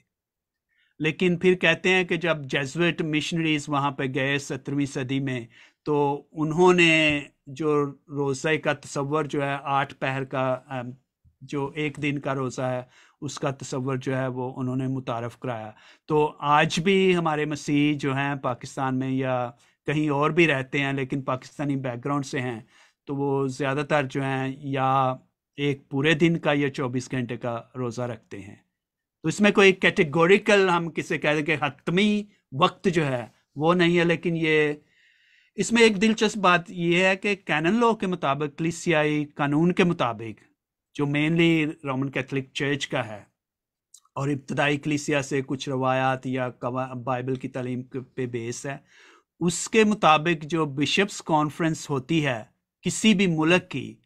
लेकिन फिर कहते हैं कि जब जेजुइट मिशनरीज वहाँ पे गए 17वीं सदी में, तो उन्होंने जो रोज़े का तसव्वुर जो है 8 पहर का, जो एक दिन का रोज़ा है उसका तसव्वुर जो है वो उन्होंने मुतारफ़ कराया। तो आज भी हमारे मसीह जो हैं पाकिस्तान में या कहीं और भी रहते हैं लेकिन पाकिस्तानी बैकग्राउंड से हैं, तो वो ज़्यादातर जो हैं या एक पूरे दिन का या 24 घंटे का रोज़ा रखते हैं। तो इसमें कोई कैटेगोरिकल हम किसे कह दें कि हतमी वक्त जो है वो नहीं है। लेकिन ये इसमें एक दिलचस्प बात ये है कि कैनन लॉ के मुताबिक, कलीसियाई कानून के मुताबिक, जो मेनली रोमन कैथोलिक चर्च का है, और इब्तदाई कलीसिया से कुछ रवायात या बाइबल की तालीम पे बेस है। उसके मुताबिक जो बिशप्स कॉन्फ्रेंस होती है किसी भी मुल्क की,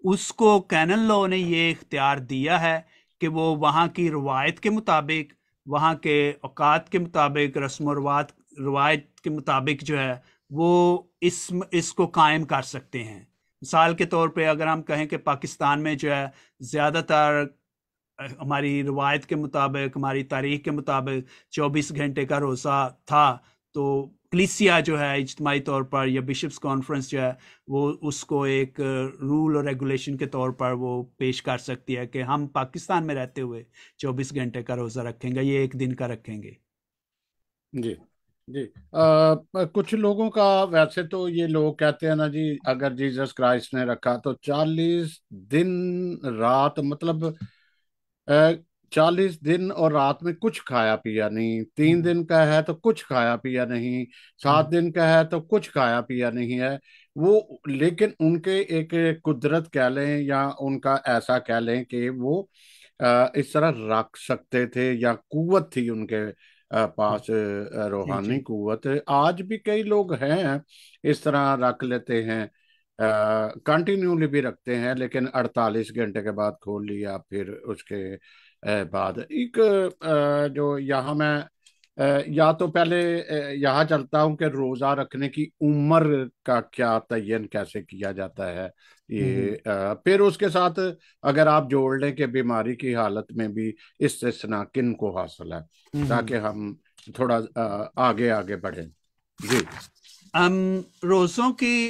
उसको कैनन लॉ ने ये इख्तियार दिया है कि वो वहाँ की रवायत के मुताबिक, वहाँ के औकात के मुताबिक, रस्म रवायत के मुताबिक जो है वो इसको कायम कर सकते हैं। मिसाल के तौर पे अगर हम कहें कि पाकिस्तान में जो है ज़्यादातर हमारी रवायत के मुताबिक, हमारी तारीख के मुताबिक 24 घंटे का रोज़ा था, तो कलीसिया जो है इज्तिमाई तौर पर या बिशप्स कॉन्फ्रेंस जो है वो उसको एक रूल और रेगुलेशन के तौर पर वो पेश कर सकती है कि हम पाकिस्तान में रहते हुए 24 घंटे का रोज़ा रखेंगे, ये एक दिन का रखेंगे। जी जी। कुछ लोगों का, वैसे तो ये लोग कहते हैं ना जी, अगर जीसस क्राइस्ट ने रखा तो 40 दिन रात, मतलब 40 दिन और रात में कुछ खाया पिया नहीं, 3 दिन का है तो कुछ खाया पिया नहीं, 7 दिन का है तो कुछ खाया पिया नहीं है वो। लेकिन उनके एक कुदरत कह लें या उनका ऐसा कह लें कि वो इस तरह रख सकते थे, या कुव्वत थी उनके पास, जी रूहानी जी कुव्वत। आज भी कई लोग हैं इस तरह रख लेते हैं, कंटिन्यूली भी रखते हैं, लेकिन 48 घंटे के बाद खोल लिया, फिर उसके बाद एक जो यहाँ मैं या तो पहले यहाँ चलता हूँ कि रोजा रखने की उम्र का क्या तयन कैसे किया जाता है, ये फिर उसके साथ अगर आप जोड़ लें कि बीमारी की हालत में भी इस्तिस्ना किन को हासिल है, ताकि हम थोड़ा आगे आगे बढ़ें। जी। रोज़ों की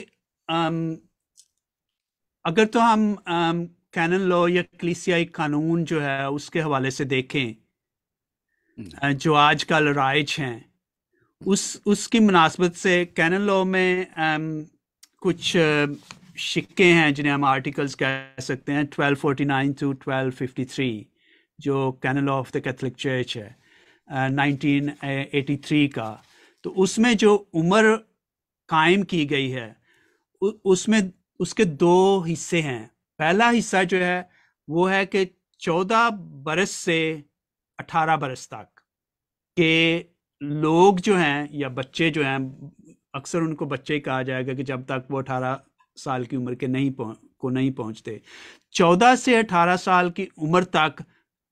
अगर तो हम कैनन लॉ या कलीसियाई कानून जो है उसके हवाले से देखें, जो आजकल राइज हैं, उसकी मुनासबत से कैनन लॉ में कुछ शिक्के हैं जिन्हें हम आर्टिकल्स कह सकते हैं, 1249 टू 1253, जो canon law of the Catholic Church है 1983 का। तो उसमें जो उम्र कायम की गई है उसमें उसके 2 हिस्से हैं। पहला हिस्सा जो है वो है कि 14 बरस से 18 बरस तक के लोग जो हैं या बच्चे जो हैं, अक्सर उनको बच्चे कहा जाएगा कि जब तक वो 18 साल की उम्र के नहीं पहुंचते, 14 से 18 साल की उम्र तक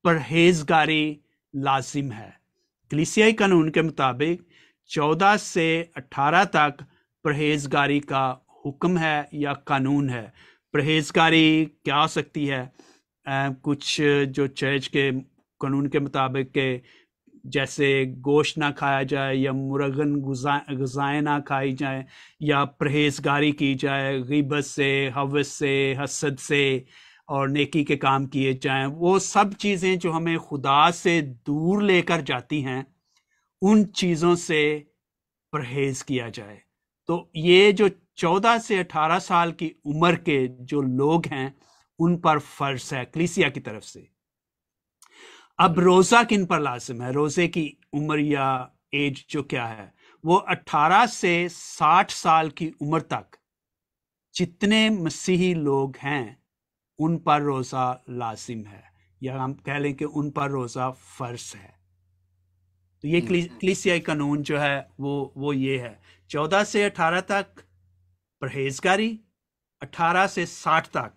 परहेजगारी लाजिम है। कलीसियाई कानून के मुताबिक 14 से 18 तक परहेजगारी का हुक्म है या कानून है। परहेजगारी क्या हो सकती है? कुछ जो चर्च के कानून के मुताबिक के जैसे गोश्त ना खाया जाए या मुरगन गुज़ाएं ना खाई जाए, या परहेजगारी की जाए ग़ीबत से, हवस से, हसद से, और नेकी के काम किए जाएं। वो सब चीज़ें जो हमें खुदा से दूर लेकर जाती हैं, उन चीज़ों से परहेज किया जाए। तो ये जो 14 से 18 साल की उम्र के जो लोग हैं उन पर फर्ज है कलीसिया की तरफ से। अब रोजा किन पर लाजिम है? रोजे की उम्र या एज जो क्या है, वो 18 से 60 साल की उम्र तक जितने मसीही लोग हैं उन पर रोजा लाजिम है, या हम कह लें कि उन पर रोजा फर्ज है। तो ये कलीसियाई कानून जो है वो ये है, 14 से 18 तक परहेजगारी, 18 से 60 तक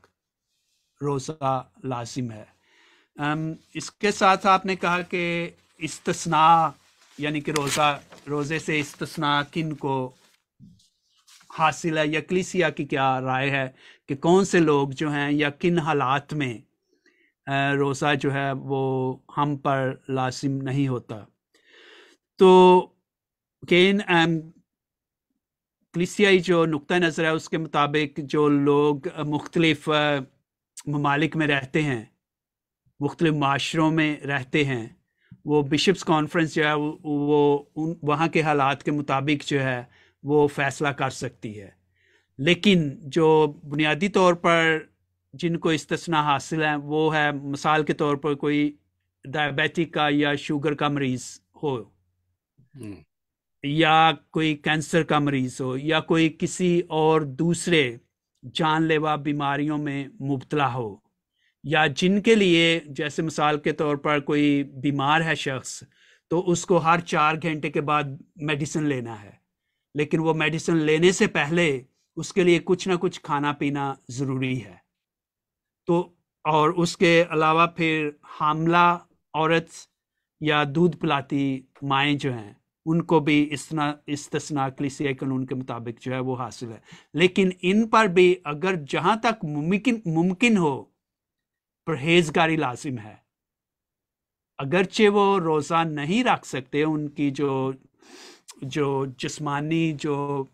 रोजा लाजिम है। इसके साथ आपने कहा कि इस्तिस्ना, यानी कि रोजे से इस्तिस्ना किन को हासिल है, या कलीसिया की क्या राय है कि कौन से लोग जो हैं या किन हालात में रोज़ा जो है वो हम पर लाजिम नहीं होता। तो कलीसियाई जो नुक्ता नज़र है उसके मुताबिक जो लोग मुख्तलिफ ममालिक में रहते हैं, मुख्तलिफ माशरों में रहते हैं, वो बिशप्स कॉन्फ्रेंस जो है वो वहाँ के हालात के मुताबिक जो है वो फैसला कर सकती है। लेकिन जो बुनियादी तौर पर जिनको इस्तिस्ना हासिल है वो है, मिसाल के तौर पर कोई डायबिटिक का या शुगर का मरीज हो, या कोई कैंसर का मरीज हो, या कोई किसी और दूसरे जानलेवा बीमारियों में मुब्तला हो, یا جن کے لیے جیسے مثال کے طور پر کوئی بیمار ہے شخص تو اس کو ہر 4 گھنٹے کے بعد میڈیسن لینا ہے، لیکن وہ میڈیسن لینے سے پہلے اس کے لیے کچھ نہ کچھ کھانا پینا ضروری ہے۔ تو اور اس کے علاوہ پھر حاملہ عورت یا دودھ پلاتی مائیں جو ہیں ان کو بھی استثناء کلیسیائی قانون کے مطابق جو ہے وہ حاصل ہے، لیکن ان پر بھی اگر جہاں تک ممکن ہو پرہیزگاری لازم ہے۔ اگرچہ وہ روزہ نہیں رکھ سکتے، ان کی جو جسمانی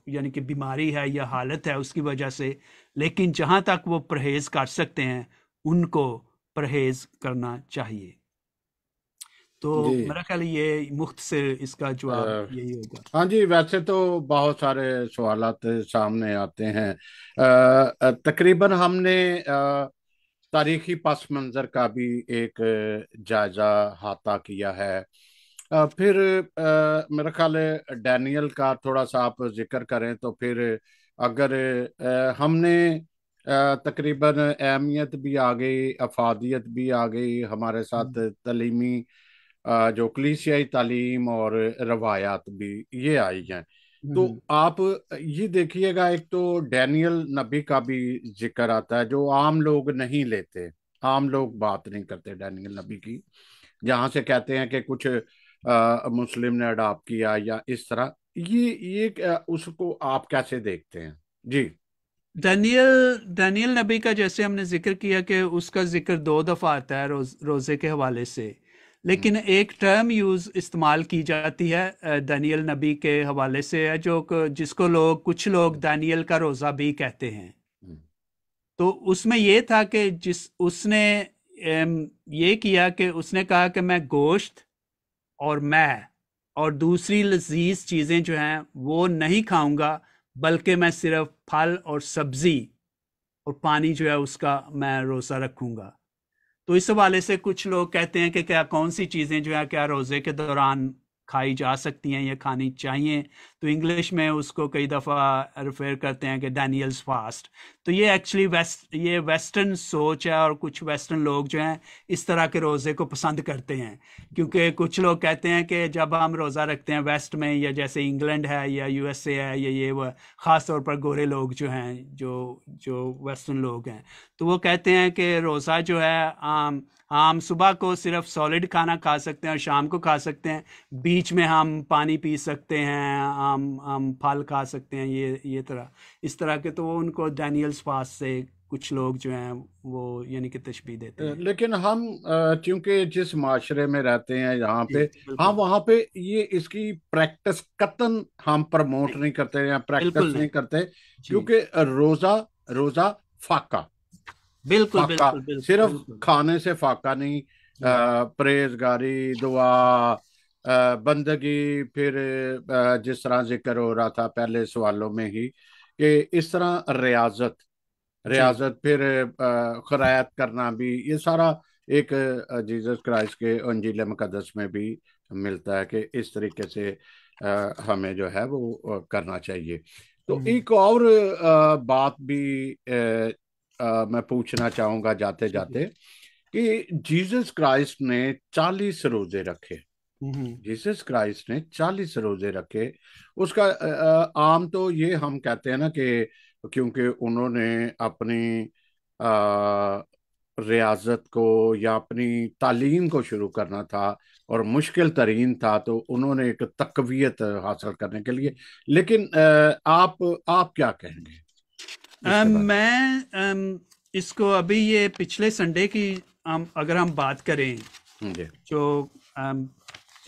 یعنی کہ بیماری ہے یا حالت ہے اس کی وجہ سے، لیکن جہاں تک وہ پرہیز کر سکتے ہیں ان کو پرہیز کرنا چاہیے۔ تو جی میرا خیال یہ مختصر اس کا جواب یہی ہوگا۔ ہاں جی، ویسے تو بہت سارے سوالات سامنے آتے ہیں۔ تقریباً ہم نے تاریخی پس منظر کا بھی ایک جائزہ احاطہ کیا ہے۔ پھر میرا خیال ہے ڈینیل کا تھوڑا سا آپ ذکر کریں تو پھر اگر ہم نے تقریباً اہمیت بھی آ گئی، افادیت بھی آ گئی، ہمارے ساتھ تعلیمی جو کلیسیائی تعلیم اور روایات بھی یہ آئی ہیں، تو آپ یہ دیکھیے گا ایک تو ڈینیل نبی کا بھی ذکر آتا ہے جو عام لوگ نہیں لیتے، عام لوگ بات نہیں کرتے ڈینیل نبی کی، جہاں سے کہتے ہیں کہ کچھ مسلم نے اڈاپٹ کیا یا اس طرح، یہ اس کو آپ کیسے دیکھتے ہیں؟ جی دانیل نبی کا جیسے ہم نے ذکر کیا کہ اس کا ذکر 2 دفعہ آتا ہے روزے کے حوالے سے، لیکن ایک ٹرم استعمال کی جاتی ہے دانیل نبی کے حوالے سے ہے جس کو کچھ لوگ دانیل کا روزہ بھی کہتے ہیں۔ تو اس میں یہ تھا کہ اس نے یہ کیا کہ اس نے کہا کہ میں گوشت اور دوسری لذیذ چیزیں جو ہیں وہ نہیں کھاؤں گا، بلکہ میں صرف پھل اور سبزی اور پانی جو ہے اس کا میں روزہ رکھوں گا۔ تو اس حوالے سے کچھ لوگ کہتے ہیں کہ کیا کون سی چیزیں جو ہے کیا روزے کے دوران کھائی جا سکتی ہیں یا کھانی چاہیے، تو انگلش میں اس کو کئی دفعہ ریفر کرتے ہیں کہ ڈینیلز فاسٹ۔ تو یہ ایکچولی یہ ویسٹرن سوچ ہے، اور کچھ ویسٹرن لوگ جو ہیں اس طرح کے روزے کو پسند کرتے ہیں، کیونکہ کچھ لوگ کہتے ہیں کہ جب ہم روزہ رکھتے ہیں ویسٹ میں، یا جیسے انگلینڈ ہے یا یو ایس اے ہے یا یہ وہ خاص طور پر گورے لوگ جو ہیں جو ویسٹرن لوگ ہیں، تو وہ کہتے ہیں کہ روزہ جو ہے ہم صبح کو صرف سالڈ کھانا کھا سکتے ہیں اور شام کو کھا سکتے ہیں، بیچ میں ہم پانی پی سکتے ہیں، ہم پھل کھا سکتے ہیں، یہ اس طرح کے، تو وہ ان کو ڈینیلز فاسٹ سے کچھ لوگ جو ہیں وہ یعنی کہ تشبیہ دیتے ہیں۔ لیکن ہم چونکہ جس معاشرے میں رہتے ہیں یہاں جی پہ، بالکل، ہم وہاں پہ یہ اس کی پریکٹس قطن ہم پروموٹ نہیں کرتے یا بالکل پریکٹس نہیں نہیں، کرتے، جی کیونکہ روزہ فاقہ بالکل فاقہ بالکل بالکل صرف بالکل کھانے سے فاقہ نہیں، جی پرہیزگاری، دعا، بندگی، پھر جس طرح ذکر ہو رہا تھا پہلے سوالوں میں ہی کہ اس طرح جی ریاضت، پھر خیرات کرنا بھی، یہ سارا ایک جیزس کرائسٹ کے انجیل مقدس میں بھی ملتا ہے کہ اس طریقے سے ہمیں جو ہے وہ کرنا چاہیے۔ تو ایک اور بات بھی میں پوچھنا چاہوں گا جاتے جاتے کہ جیزس کرائسٹ نے 40 روزے رکھے، جیسس کرائسٹ نے 40 روزے رکھے۔ اس کا عام تو یہ ہم کہتے ہیں نا کہ کیونکہ انہوں نے اپنی ریاضت کو یا اپنی تعلیم کو شروع کرنا تھا اور مشکل ترین تھا، تو انہوں نے ایک تقویت حاصل کرنے کے لیے، لیکن آپ کیا کہیں گے اس کے بارے میں اس کو ابھی یہ پچھلے سنڈے کی اگر ہم بات کریں، میں؟ جی جو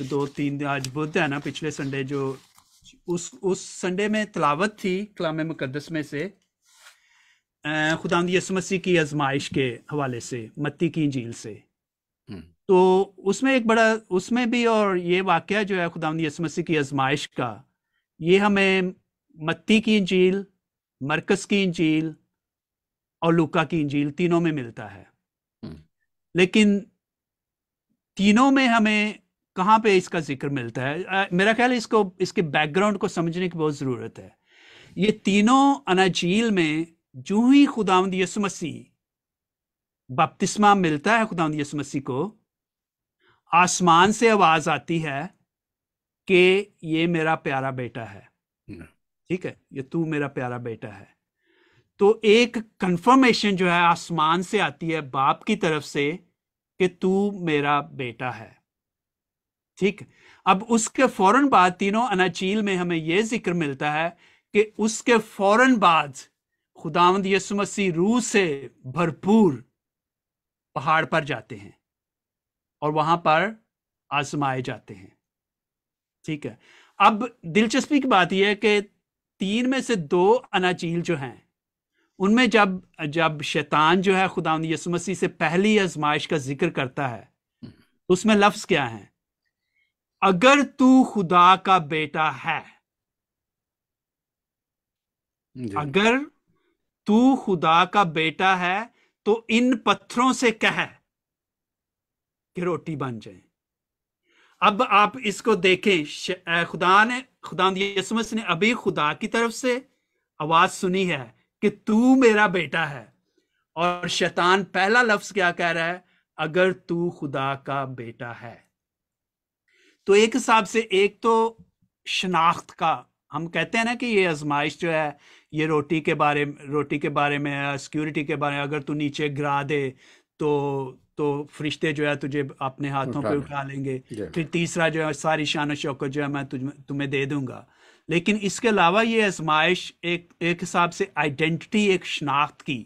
2-3 دن، آج بدھ ہے نا، پچھلے سنڈے جو اس سنڈے میں تلاوت تھی کلام مقدس میں سے خداوند یسوع مسیح کی آزمائش کے حوالے سے، متی کی انجیل سے۔ تو اس میں اس میں بھی، اور یہ واقعہ جو ہے خداوند یسوع مسیح کی آزمائش کا، یہ ہمیں متی کی انجیل، مرکز کی انجیل اور لوکا کی انجیل تینوں میں ملتا ہے، لیکن تینوں میں ہمیں کہاں پہ اس کا ذکر ملتا ہے؟ میرا خیال اس کے بیک گراؤنڈ کو سمجھنے کی بہت ضرورت ہے۔ یہ تینوں اناجیل میں جو ہی خداوند یسوع مسیح बपतिस्मा मिलता है खुदावंद यीशु मसीह को, आसमान से आवाज आती है कि ये मेरा प्यारा बेटा है, ठीक है, ये तू मेरा प्यारा बेटा है। तो एक कंफर्मेशन जो है आसमान से आती है बाप की तरफ से कि तू मेरा बेटा है, ठीक। अब उसके फौरन बाद तीनों अनाजील में हमें यह जिक्र मिलता है कि उसके फौरन बाद खुदावंद यीशु मसीह रूह से भरपूर पहाड़ पर जाते हैं और वहां पर आजमाए जाते हैं, ठीक है। अब दिलचस्पी की बात यह है कि 3 में से 2 अनाजील जो हैं उनमें जब शैतान जो है खुदावंद यीशु मसीह से पहली आजमाइश का जिक्र करता है, उसमें लफ्ज क्या है? अगर तू खुदा का बेटा है, अगर तू खुदा का बेटा है तो इन पत्थरों से कह कि रोटी बन जाए। अब आप इसको देखें, खुदा यीशु मसीह ने अभी खुदा की तरफ से आवाज सुनी है कि तू मेरा बेटा है, और शैतान पहला लफ्ज क्या कह रहा है? अगर तू खुदा का बेटा है। तो एक हिसाब से एक तो शनाख्त का, हम कहते हैं ना कि ये आजमाइश जो है ये रोटी के बारे में है, सिक्योरिटी के बारे में, अगर तू नीचे गिरा दे तो फरिश्ते जो है तुझे अपने हाथों पे उठा लेंगे। फिर तीसरा जो है सारी शान शौकत जो है मैं तुम्हें दे दूंगा। लेकिन इसके अलावा ये आजमाइश एक हिसाब से आइडेंटिटी, एक शनाख्त की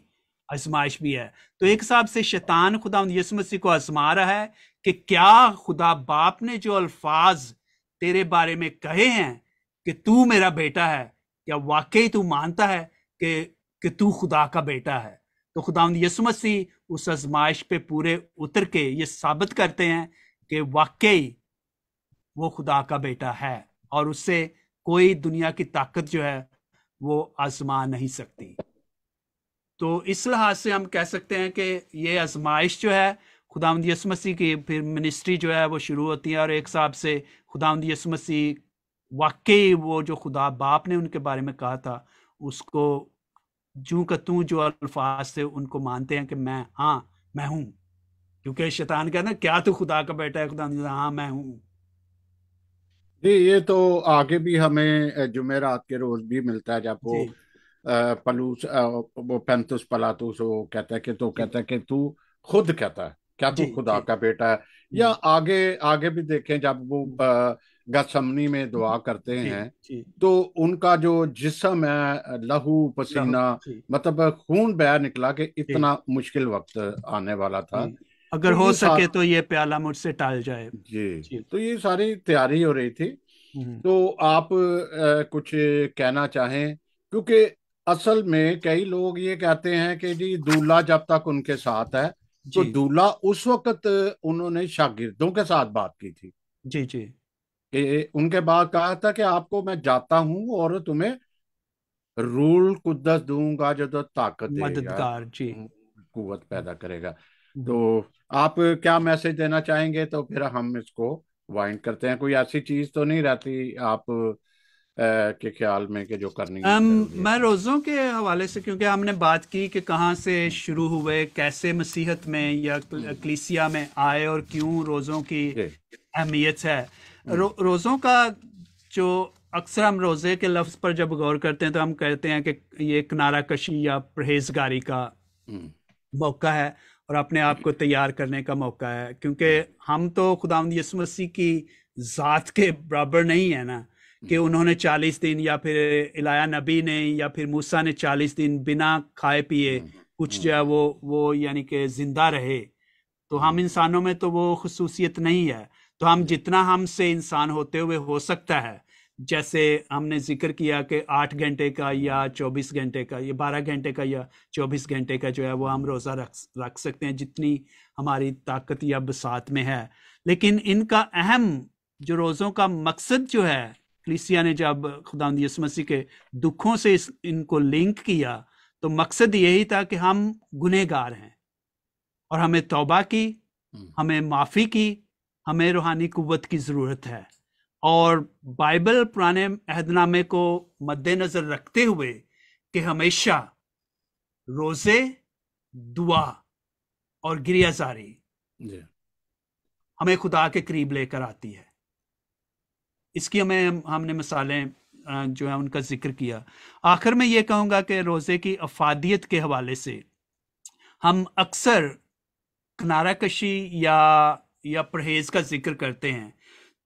आजमाइश भी है। तो एक हिसाब से शैतान खुदावंद यीशु मसीह को आजमा रहा है कि क्या खुदा बाप ने जो अल्फाज तेरे बारे में कहे हैं कि तू मेरा बेटा है, क्या वाकई तू मानता है कि तू खुदा का बेटा है? तो खुदावंद यीशु मसीह उस आजमाइश पे पूरे उतर के ये साबित करते हैं कि वाकई वो खुदा का बेटा है और उससे कोई दुनिया की ताकत जो है वो आजमा नहीं सकती। तो इस लिहाज से हम कह सकते हैं कि ये आजमाइश जो है खुदावंद यीशु मसीह की फिर मिनिस्ट्री जो है वो शुरू होती है, और एक हिसाब से खुदावंद यीशु मसीह वाकई वो जो खुदा बाप ने उनके बारे में कहा था उसको जूं का तू जो अल्फाज से उनको मानते हैं कि मैं हूं। क्योंकि शैतान कहना क्या तू खुदा का बेटा है, खुदा हाँ मैं हूं। जी, ये तो आगे भी हमें जुमेरात के रोज भी मिलता है, जब वो पलूस वो पेंतुस पलातुस वो कहता है कि तो कहता है कि तू खुद कहता है क्या तू खुदा का बेटा है। या आगे भी देखें जब वो गथसेमनी में दुआ करते हैं तो उनका जो जिस्म है लहू पसीना मतलब खून बह निकला कि इतना मुश्किल वक्त आने वाला था, अगर हो सके तो ये प्याला मुझसे टल जाए। जी, तो ये सारी तैयारी हो रही थी। तो आप कुछ कहना चाहें? क्योंकि असल में कई लोग ये कहते हैं कि जी दूल्हा जब तक उनके साथ है, तो दूल्हा उस वक्त उन्होंने शागिर्दों के साथ बात की थी जी कि उनके बाद कहा था कि आपको मैं जाता हूं और तुम्हें रूल कुद्दस दूंगा जो तो ताकत मददगार जी कुव्वत पैदा करेगा। तो आप क्या मैसेज देना चाहेंगे? तो फिर हम इसको वाइंड करते हैं। कोई ऐसी चीज तो नहीं रहती आप के ख्याल में कि जो करनी है? मैं रोज़ों के हवाले से, क्योंकि हमने बात की कि कहाँ से शुरू हुए, कैसे मसीहत में या कलीसिया में आए और क्यों रोज़ों की अहमियत है। रोज़ों का जो अक्सर हम रोज़े के लफ्ज़ पर जब गौर करते हैं तो हम कहते हैं कि ये किनारा कशी या परहेजगारी का मौका है और अपने आप को तैयार करने का मौका है, क्योंकि हम तो खुदावंद यीशु मसीह की ज़ात के बराबर नहीं है ना कि उन्होंने 40 दिन या फिर इलाया नबी ने या फिर मूसा ने 40 दिन बिना खाए पिए कुछ जो है वो यानी कि जिंदा रहे। तो हम इंसानों में तो वो खसूसियत नहीं है। तो हम जितना हमसे इंसान होते हुए हो सकता है, जैसे हमने जिक्र किया कि 8 घंटे का या 24 घंटे का या 12 घंटे का या 24 घंटे का जो है वो हम रोज़ा रख सकते हैं जितनी हमारी ताकत या बसात में है। लेकिन इनका अहम जो रोज़ों का मकसद जो है, कलीसिया ने जब खुदावंद यीशु मसीह के दुखों से इनको लिंक किया तो मकसद यही था कि हम गुनहगार हैं और हमें तौबा की, हमें माफ़ी की, हमें रूहानी कुव्वत की ज़रूरत है। और बाइबल पुराने अहदनामे को मद्देनजर रखते हुए कि हमेशा रोजे, दुआ اور गिरियाजारी जी हमें खुदा के करीब लेकर आती है। इसकी हमने मिसालें जो है उनका जिक्र किया। आखिर में ये कहूँगा कि रोज़े की अफादियत के हवाले से हम अक्सर किनारा कशी या परहेज़ का जिक्र करते हैं।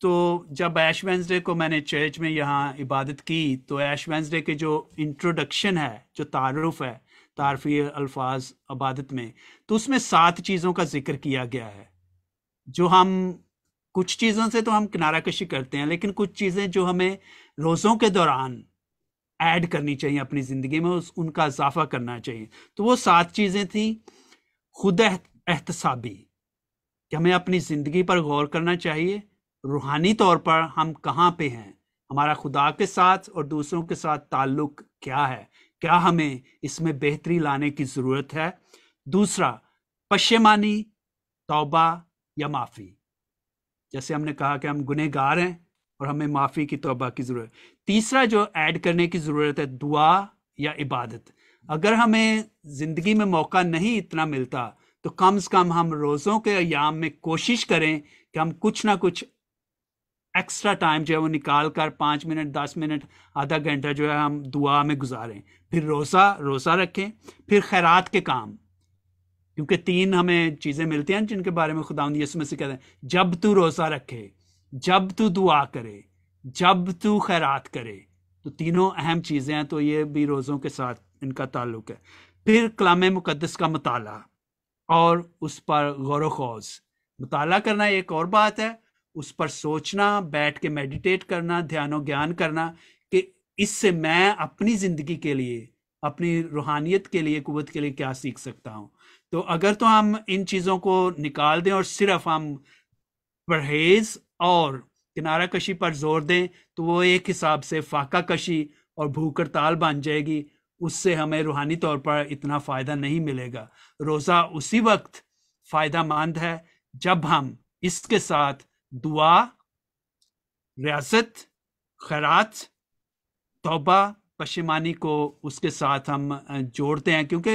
तो जब ऐश वेंसडे को मैंने चर्च में यहाँ इबादत की, तो ऐश वेंसडे के जो इंट्रोडक्शन है, जो तारुफ है, तारफी अल्फाज इबादत में, तो उसमें 7 चीज़ों का जिक्र किया गया है। जो हम कुछ चीज़ों से तो हम किनारा कशी करते हैं, लेकिन कुछ चीज़ें जो हमें रोज़ों के दौरान ऐड करनी चाहिए अपनी ज़िंदगी में, उनका इजाफा करना चाहिए। तो वो 7 चीज़ें थी। खुद एहतसाबी, कि हमें अपनी ज़िंदगी पर गौर करना चाहिए, रूहानी तौर पर हम कहाँ पे हैं, हमारा खुदा के साथ और दूसरों के साथ ताल्लुक क्या है, क्या हमें इसमें बेहतरी लाने की ज़रूरत है। दूसरा, पशेमानी, तौबा या माफ़ी। जैसे हमने कहा कि हम गुनहगार हैं और हमें माफ़ी की तौबा की ज़रूरत। तीसरा जो ऐड करने की ज़रूरत है, दुआ या इबादत। अगर हमें ज़िंदगी में मौका नहीं इतना मिलता, तो कम से कम हम रोज़ों के अयाम में कोशिश करें कि हम कुछ ना कुछ एक्स्ट्रा टाइम जो है वो निकाल कर 5 मिनट, 10 मिनट, आधा घंटा जो है हम दुआ में गुजारें। फिर रोज़ा रखें। फिर खैरात के काम, क्योंकि 3 हमें चीज़ें मिलती हैं जिनके बारे में खुदावंद यीशु मसीह कहते हैं, जब तू रोज़ा रखे, जब तू दुआ करे, जब तू खैरात करे। तो तीनों अहम चीज़ें हैं। तो ये भी रोज़ों के साथ इनका ताल्लुक है। फिर कलाम मुकद्दस का मुताला और उस पर गौर व खौज। मुताला करना एक और बात है, उस पर सोचना, बैठ के मेडिटेट करना, ध्यान ज्ञान करना कि इससे मैं अपनी ज़िंदगी के लिए, अपनी रूहानियत के लिए, कुव्वत के लिए क्या सीख सकता हूँ। तो अगर तो हम इन चीज़ों को निकाल दें और सिर्फ हम परहेज और किनारा कशी पर जोर दें, तो वो एक हिसाब से फाका कशी और भूख हड़ताल बन जाएगी। उससे हमें रूहानी तौर पर इतना फ़ायदा नहीं मिलेगा। रोज़ा उसी वक्त फ़ायदा मंद है जब हम इसके साथ दुआ, रियासत, खैरात, तौबा, पशेमानी को उसके साथ हम जोड़ते हैं। क्योंकि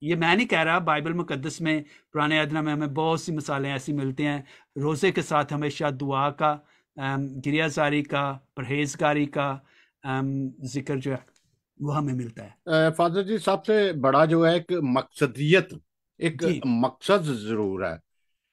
ये मैं नहीं कह रहा, बाइबल मुकद्दस में, पुराने अहद में हमें बहुत सी मिसालें ऐसी मिलती हैं। रोज़े के साथ हमेशा दुआ का, गिरियाजारी का, परहेजगारी का जिक्र जो है वो हमें मिलता है। फादर जी, सबसे बड़ा जो है एक मकसदियत, एक जी मकसद जरूर है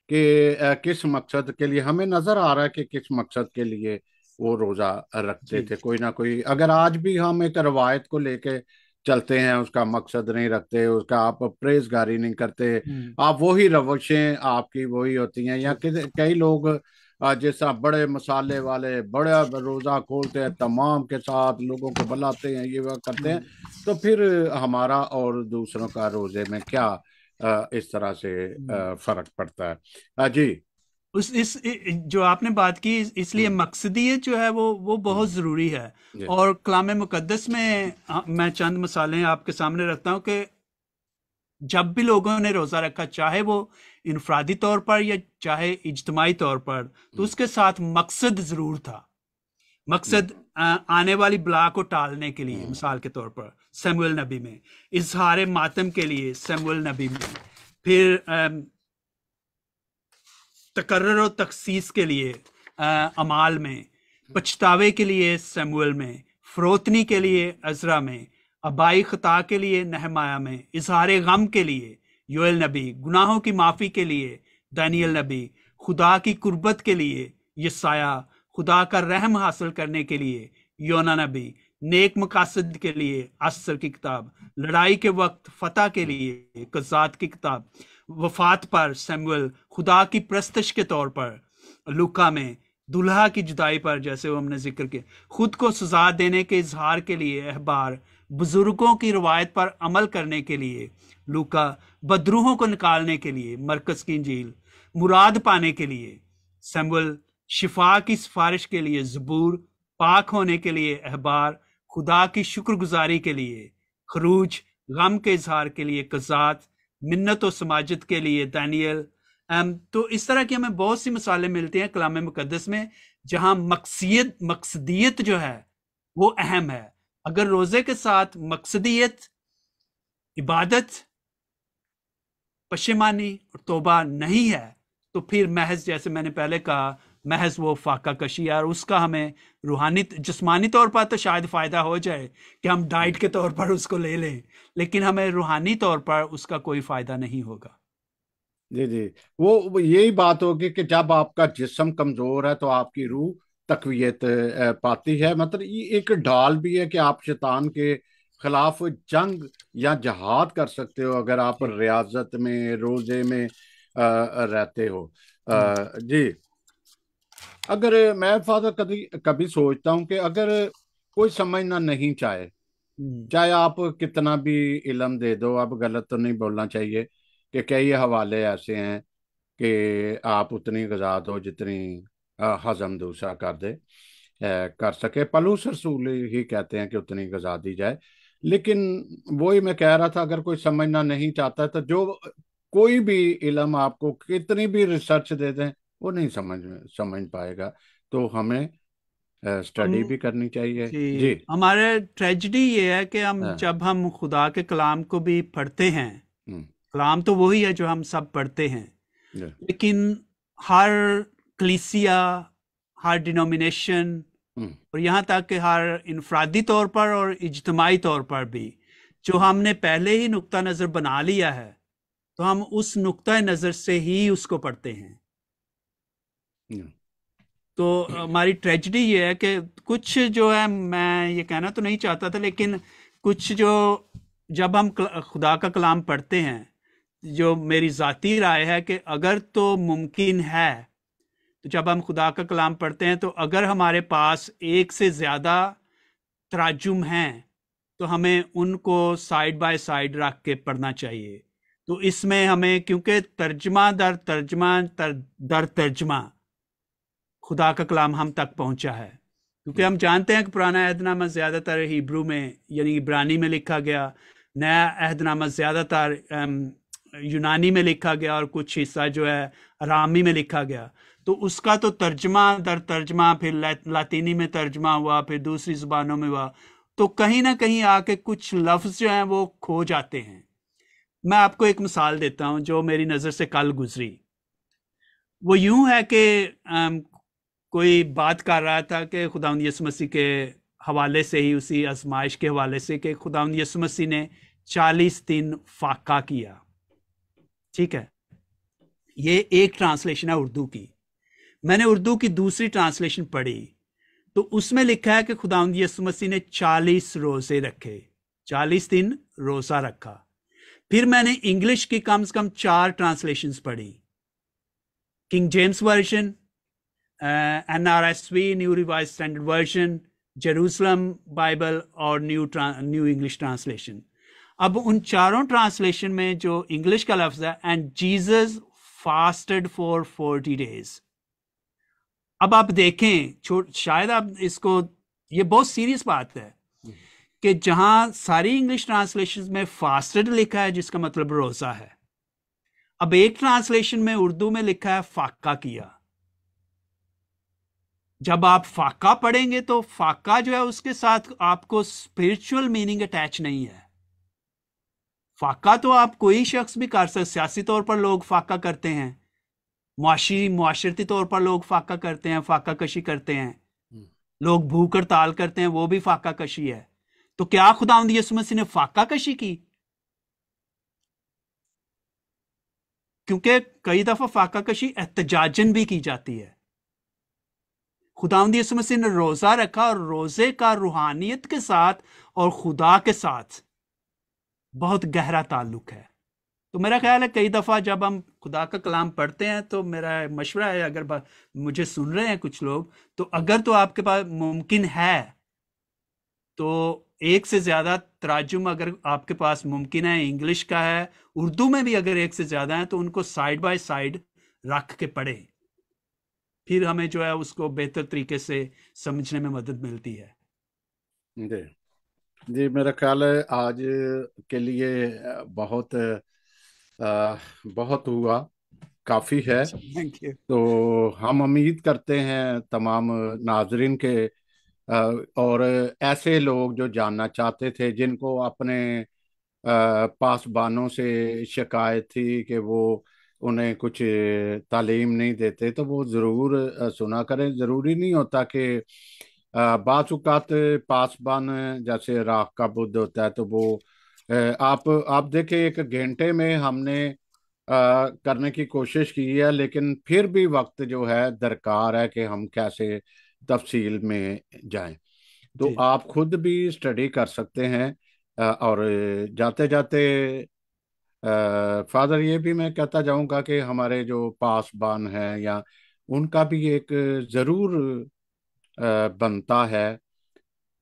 कि किस मकसद के लिए हमें नजर आ रहा है कि किस मकसद के लिए वो रोजा रखते जी थे। कोई ना कोई, अगर आज भी हम एक रवायत को लेके चलते हैं, उसका मकसद नहीं रखते, उसका आप प्रेजगारी नहीं करते, आप वही रवशें आपकी वही होती हैं। या कई लोग जैसा बड़े मसाले वाले बड़ा रोजा खोलते हैं, तमाम के साथ लोगों को बुलाते हैं, ये वह करते हैं। तो फिर हमारा और दूसरों का रोजे में क्या इस तरह से फर्क पड़ता है? जी जो आपने बात की, इसलिए हम्म, मकसदियत जो है वो बहुत हम्म, ज़रूरी है। जी और कलाम मुकद्दस में मैं चंद मिसालें आपके सामने रखता हूँ कि जब भी लोगों ने रोज़ा रखा, चाहे वो इनफरादी तौर पर या चाहे इज्तमाही तौर पर, तो हम्म, उसके साथ मकसद ज़रूर था। हम्म, मकसद आने वाली बला को टालने के लिए, हम्म, मिसाल के तौर पर सैमुअल नबी में, इजहार मातम के लिए सैमुअल नबी में, फिर तकर्रर और तखसीस के लिए अमाल में, पछतावे के लिए सैमुअल में, फरोतनी के लिए अजरा में, अबाई खता के लिए नहमाया में, इजहार गम के लिए योएल नबी, गुनाहों की माफ़ी के लिए दानियल नबी, खुदा की कुर्बत के लिए यसाया, खुदा का रहम हासिल करने के लिए योना नबी, नेक मकासद के लिए असर की किताब, लड़ाई के वक्त फतह के लिए कज़ात की किताब, वफात पर सैमुअल, खुदा की प्रस्तश के तौर पर लूका में, दुल्हा की जुदाई पर जैसे वो हमने जिक्र किया, खुद को सजा देने के इजहार के लिए अहबार, बुजुर्गों की रवायत पर अमल करने के लिए लूका, बदरूहों को निकालने के लिए मरकस की इंजील, मुराद पाने के लिए सैमुअल, शिफा की सिफारिश के लिए ज़बूर, पाक होने के लिए अहबार, खुदा की शुक्रगुजारी के लिए खरूज, गम के इजहार के लिए कज़ात, मिन्नत और समाजत के लिए दानियल। तो इस तरह की हमें बहुत सी मिसालें मिलती हैं कलाम मुकद्दस में, जहां मकसदियत जो है वो अहम है। अगर रोजे के साथ मकसदियत, इबादत, पशेमानी और तौबा नहीं है, तो फिर महज, जैसे मैंने पहले कहा, महज वो फाका कशी है, और उसका हमें रूहानी जिस्मानी तौर पर तो शायद फायदा हो जाए कि हम डाइट के तौर पर उसको ले लें, लेकिन हमें रूहानी तौर पर उसका कोई फायदा नहीं होगा। जी जी, वो यही बात होगी कि जब आपका जिस्म कमजोर है तो आपकी रूह तकवीत पाती है। मतलब ये एक ढाल भी है कि आप शैतान के खिलाफ जंग या जहाद कर सकते हो अगर आप जी। रियाजत में, रोजे में रहते हो। हम्म। जी, अगर मैं फादर कभी कभी सोचता हूँ कि अगर कोई समझना नहीं चाहे, हम्म। चाहे आप कितना भी इल्म दे दो, अब गलत तो नहीं बोलना चाहिए कि कई हवाले ऐसे हैं कि आप उतनी गजा दो जितनी हजम दूसरा कर दे, कर सके। पलूस रसूल ही कहते हैं कि उतनी गजा दी जाए। लेकिन वही मैं कह रहा था, अगर कोई समझना नहीं चाहता तो जो कोई भी इल्म आपको कितनी भी रिसर्च दे दें वो नहीं समझ पाएगा। तो हमें हम स्टडी भी करनी चाहिए। जी, जी। हमारे ट्रेजेडी ये है कि हाँ। जब हम खुदा के कलाम को भी पढ़ते हैं, हम्म। कलाम तो वही है जो हम सब पढ़ते हैं, जी। लेकिन हर कलीसिया, हर डिनोमिनेशन, हम्म। और यहाँ तक कि हर इनफरादी तौर पर और इज्तमाही तौर पर भी, जो हमने पहले ही नुक्ता नज़र बना लिया है, तो हम उस नुक्ता नज़र से ही उसको पढ़ते हैं। हम्म। तो हमारी ट्रेजेडी ये है कि कुछ जो है, मैं ये कहना तो नहीं चाहता था, लेकिन कुछ जो, जब हम खुदा का कलाम पढ़ते हैं, जो मेरी ज़ाती राय है कि अगर तो मुमकिन है, तो जब हम खुदा का कलाम पढ़ते हैं तो अगर हमारे पास एक से ज़्यादा तराजुम हैं, तो हमें उनको साइड बाय साइड रख के पढ़ना चाहिए। तो इसमें हमें, क्योंकि तर्जमा दर तर्जमा दर तर्जमा खुदा का कलाम हम तक पहुंचा है, क्योंकि हम जानते हैं कि पुराना अहदनामा ज़्यादातर हिब्रू में यानी इब्रानी में लिखा गया, नया अहदनामा ज़्यादातर यूनानी में लिखा गया, और कुछ हिस्सा जो है अरामी में लिखा गया। तो उसका तो तर्जमा दर तर्जमा, फिर लातीनी में तर्जमा हुआ, फिर दूसरी ज़ुबानों में हुआ, तो कहीं ना कहीं आके कुछ लफ्ज़ जो हैं वो खो जाते हैं। मैं आपको एक मिसाल देता हूं जो मेरी नज़र से कल गुजरी। वो यूं है कि कोई बात कर रहा था कि खुदावंद यीशु मसीह के हवाले से ही, उसी आजमाइश के हवाले से, कि खुदावंद यीशु मसीह ने 40 दिन फाका किया। ठीक है, ये एक ट्रांसलेशन है उर्दू की। मैंने उर्दू की दूसरी ट्रांसलेशन पढ़ी, तो उसमें लिखा है कि खुदावंद यीशु मसीह ने 40 रोजे रखे, 40 दिन रोजा रखा। फिर मैंने इंग्लिश की कम से कम 4 ट्रांसलेशंस पढ़ी, king James version, NRSV new revise standard version, Jerusalem Bible, और न्यू इंग्लिश ट्रांसलेशन। अब उन चारों ट्रांसलेशन में जो इंग्लिश का लफ्ज है, and Jesus fasted for 40 days. अब आप देखें, शायद आप इसको, ये बहुत सीरियस बात है कि जहां सारी इंग्लिश ट्रांसलेशन में फास्टेड लिखा है, जिसका मतलब रोजा है, अब एक ट्रांसलेशन में उर्दू में लिखा है फाका किया। जब आप फाका पढ़ेंगे तो फाका जो है उसके साथ आपको स्पिरिचुअल मीनिंग अटैच नहीं है। फाका तो आप कोई शख्स भी कर सकते, सियासी तौर पर लोग फाका करते हैं, मुआशरती तौर पर लोग फाका करते हैं, फाका कशी करते हैं, लोग भूख हड़ताल करते हैं, वो भी फाका कशी है। तो क्या खुदावंद यीशु मसीह ने फाका कशी की? क्योंकि कई दफा फाका कशी एहतजाजन भी की जाती है। खुदावंद यीशु मसीह ने रोजा रखा, और रोजे का रूहानियत के साथ और खुदा के साथ बहुत गहरा ताल्लुक है। तो मेरा ख्याल है कई दफा जब हम खुदा का कलाम पढ़ते हैं, तो मेरा मशवरा है, अगर मुझे सुन रहे हैं कुछ लोग, तो अगर तो आपके पास मुमकिन है, तो एक से ज्यादा तराजुम अगर आपके पास मुमकिन है, इंग्लिश का है, उर्दू में भी अगर एक से ज्यादा है, तो उनको साइड बाय साइड रख के पढ़े, फिर हमें जो है उसको बेहतर तरीके से समझने में मदद मिलती है। जी जी, मेरा ख्याल है आज के लिए बहुत बहुत हुआ, काफी है। Thank you. तो हम उम्मीद करते हैं तमाम नाजरीन के और ऐसे लोग जो जानना चाहते थे, जिनको अपने पासबानों से शिकायत थी कि वो उन्हें कुछ तालीम नहीं देते, तो वो ज़रूर सुना करें। ज़रूरी नहीं होता कि बाज़ औक़ात पासबान जैसे राख का बुद्ध होता है, तो वो आप देखें, एक घंटे में हमने करने की कोशिश की है, लेकिन फिर भी वक्त जो है दरकार है कि हम कैसे तफसील में जाएं। तो जी आप खुद भी स्टडी कर सकते हैं। और जाते जाते फादर, ये भी मैं कहता जाऊंगा कि हमारे जो पासबान हैं या उनका भी एक ज़रूर बनता है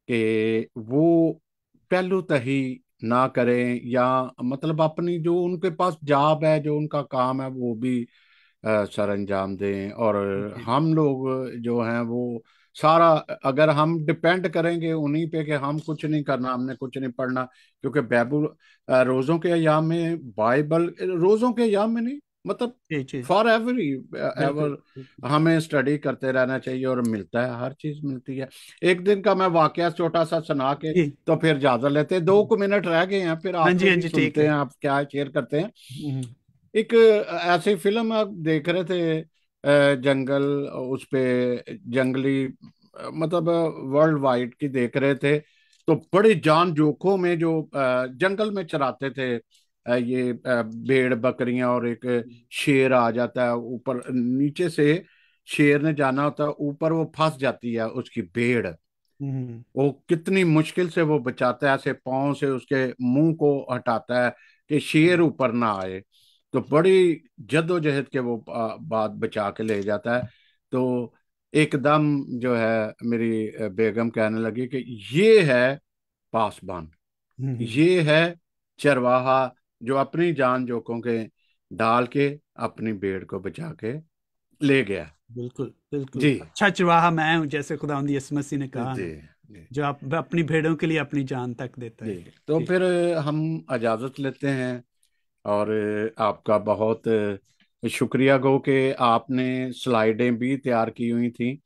कि वो पहलू तही ना करें, या मतलब अपनी जो उनके पास जॉब है, जो उनका काम है, वो भी सर अंजाम दें। और जी हम लोग जो हैं वो सारा, अगर हम डिपेंड करेंगे उन्हीं पे कि हम कुछ नहीं करना, हमने कुछ नहीं पढ़ना, क्योंकि बाइबल रोज़ों के अयाम में, बाइबल रोज़ों के अयाम में नहीं, मतलब जी जी। फॉर एवरी बिल्कुल एवर बिल्कुल। हमें स्टडी करते रहना चाहिए, और मिलता है, हर चीज़ मिलती है। एक दिन का मैं वाकया छोटा सा सुना के जी। तो फिर ज्यादा लेते हैं, 2 मिनट रह गए हैं, फिर हाँ जी, आपके हाँ भी जी, ठीक सुनते है। हैं, आप क्या शेयर करते हैं। हम्म। एक ऐसी फिल्म आप देख रहे थे, जंगल, उस पे जंगली, मतलब वर्ल्ड वाइड की देख रहे थे, तो बड़ी जान जोखों में जो जंगल में चराते थे ये भेड़ बकरियां, और एक शेर आ जाता है ऊपर, नीचे से शेर ने जाना होता है ऊपर, वो फंस जाती है उसकी भेड़। हम्म। वो कितनी मुश्किल से वो बचाता है, ऐसे पाँव से उसके मुंह को हटाता है कि शेर ऊपर ना आए। तो बड़ी जद्दोजहद के वो बात बचा के ले जाता है। तो एकदम जो है मेरी बेगम कहने लगी कि ये है पासबान, हम्म। ये है चरवाहा, जो अपनी जान जोखों के डाल के अपनी भेड़ को बचा के ले गया। बिल्कुल बिल्कुल, जी अच्छा चरवाहा मैं हूँ, जैसे खुदावंद यीशु मसीह ने जी कहा ना, जी जो आप अपनी भेड़ों के लिए अपनी जान तक देता जी। है। तो जी फिर हम इजाज़त लेते हैं, और आपका बहुत शुक्रिया गो कि आपने स्लाइडें भी तैयार की हुई थी,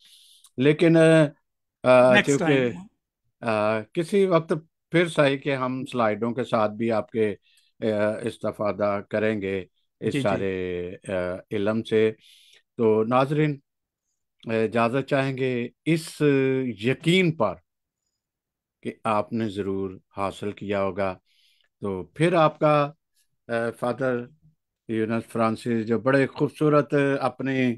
लेकिन नेक्स्ट चूंकि टाइम। किसी वक्त फिर सही कि हम स्लाइडों के साथ भी आपके इस्तेफादा करेंगे इस जी जी। सारे इल्म से। तो नाजरीन, इजाज़त चाहेंगे इस यकीन पर कि आपने ज़रूर हासिल किया होगा। तो फिर आपका फादर यूनस फ्रांसिस, जो बड़े खूबसूरत अपनी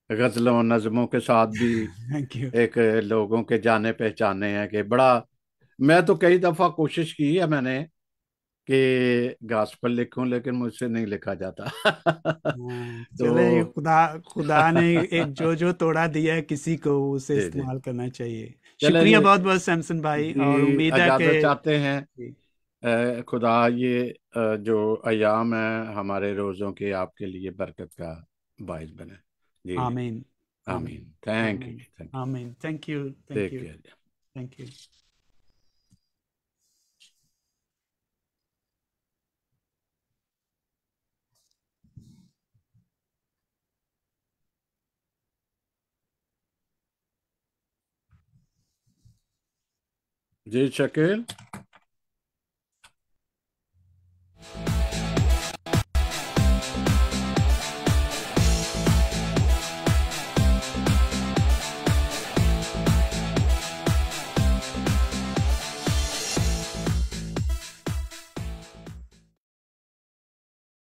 गज़लों नज़मों के साथ भी थैंक यू। एक लोगों के जाने पहचाने हैं, कि बड़ा, मैं तो कई दफ़ा कोशिश की है मैंने कि गॉस्पेल लिखूं, लेकिन मुझसे नहीं लिखा जाता। हाँ, चले, ये तो खुदा खुदा ने एक जो जो तोड़ा दिया है किसी को, उसे जी जी, इस्तेमाल करना चाहिए। चले जी शुक्रिया बहुत बहुत सैमसन भाई, जी, और उम्मीद है कि इजाज़त चाहते हैं। जी, खुदा ये जो अयाम है हमारे रोज़ों के आपके लिए बरकत का बायस बने। जी, आमीन आमीन आमीन। थैंक यू, आमीन थैंक यू। आमीन। Thank you thank take you care. Thank you. जी शकील।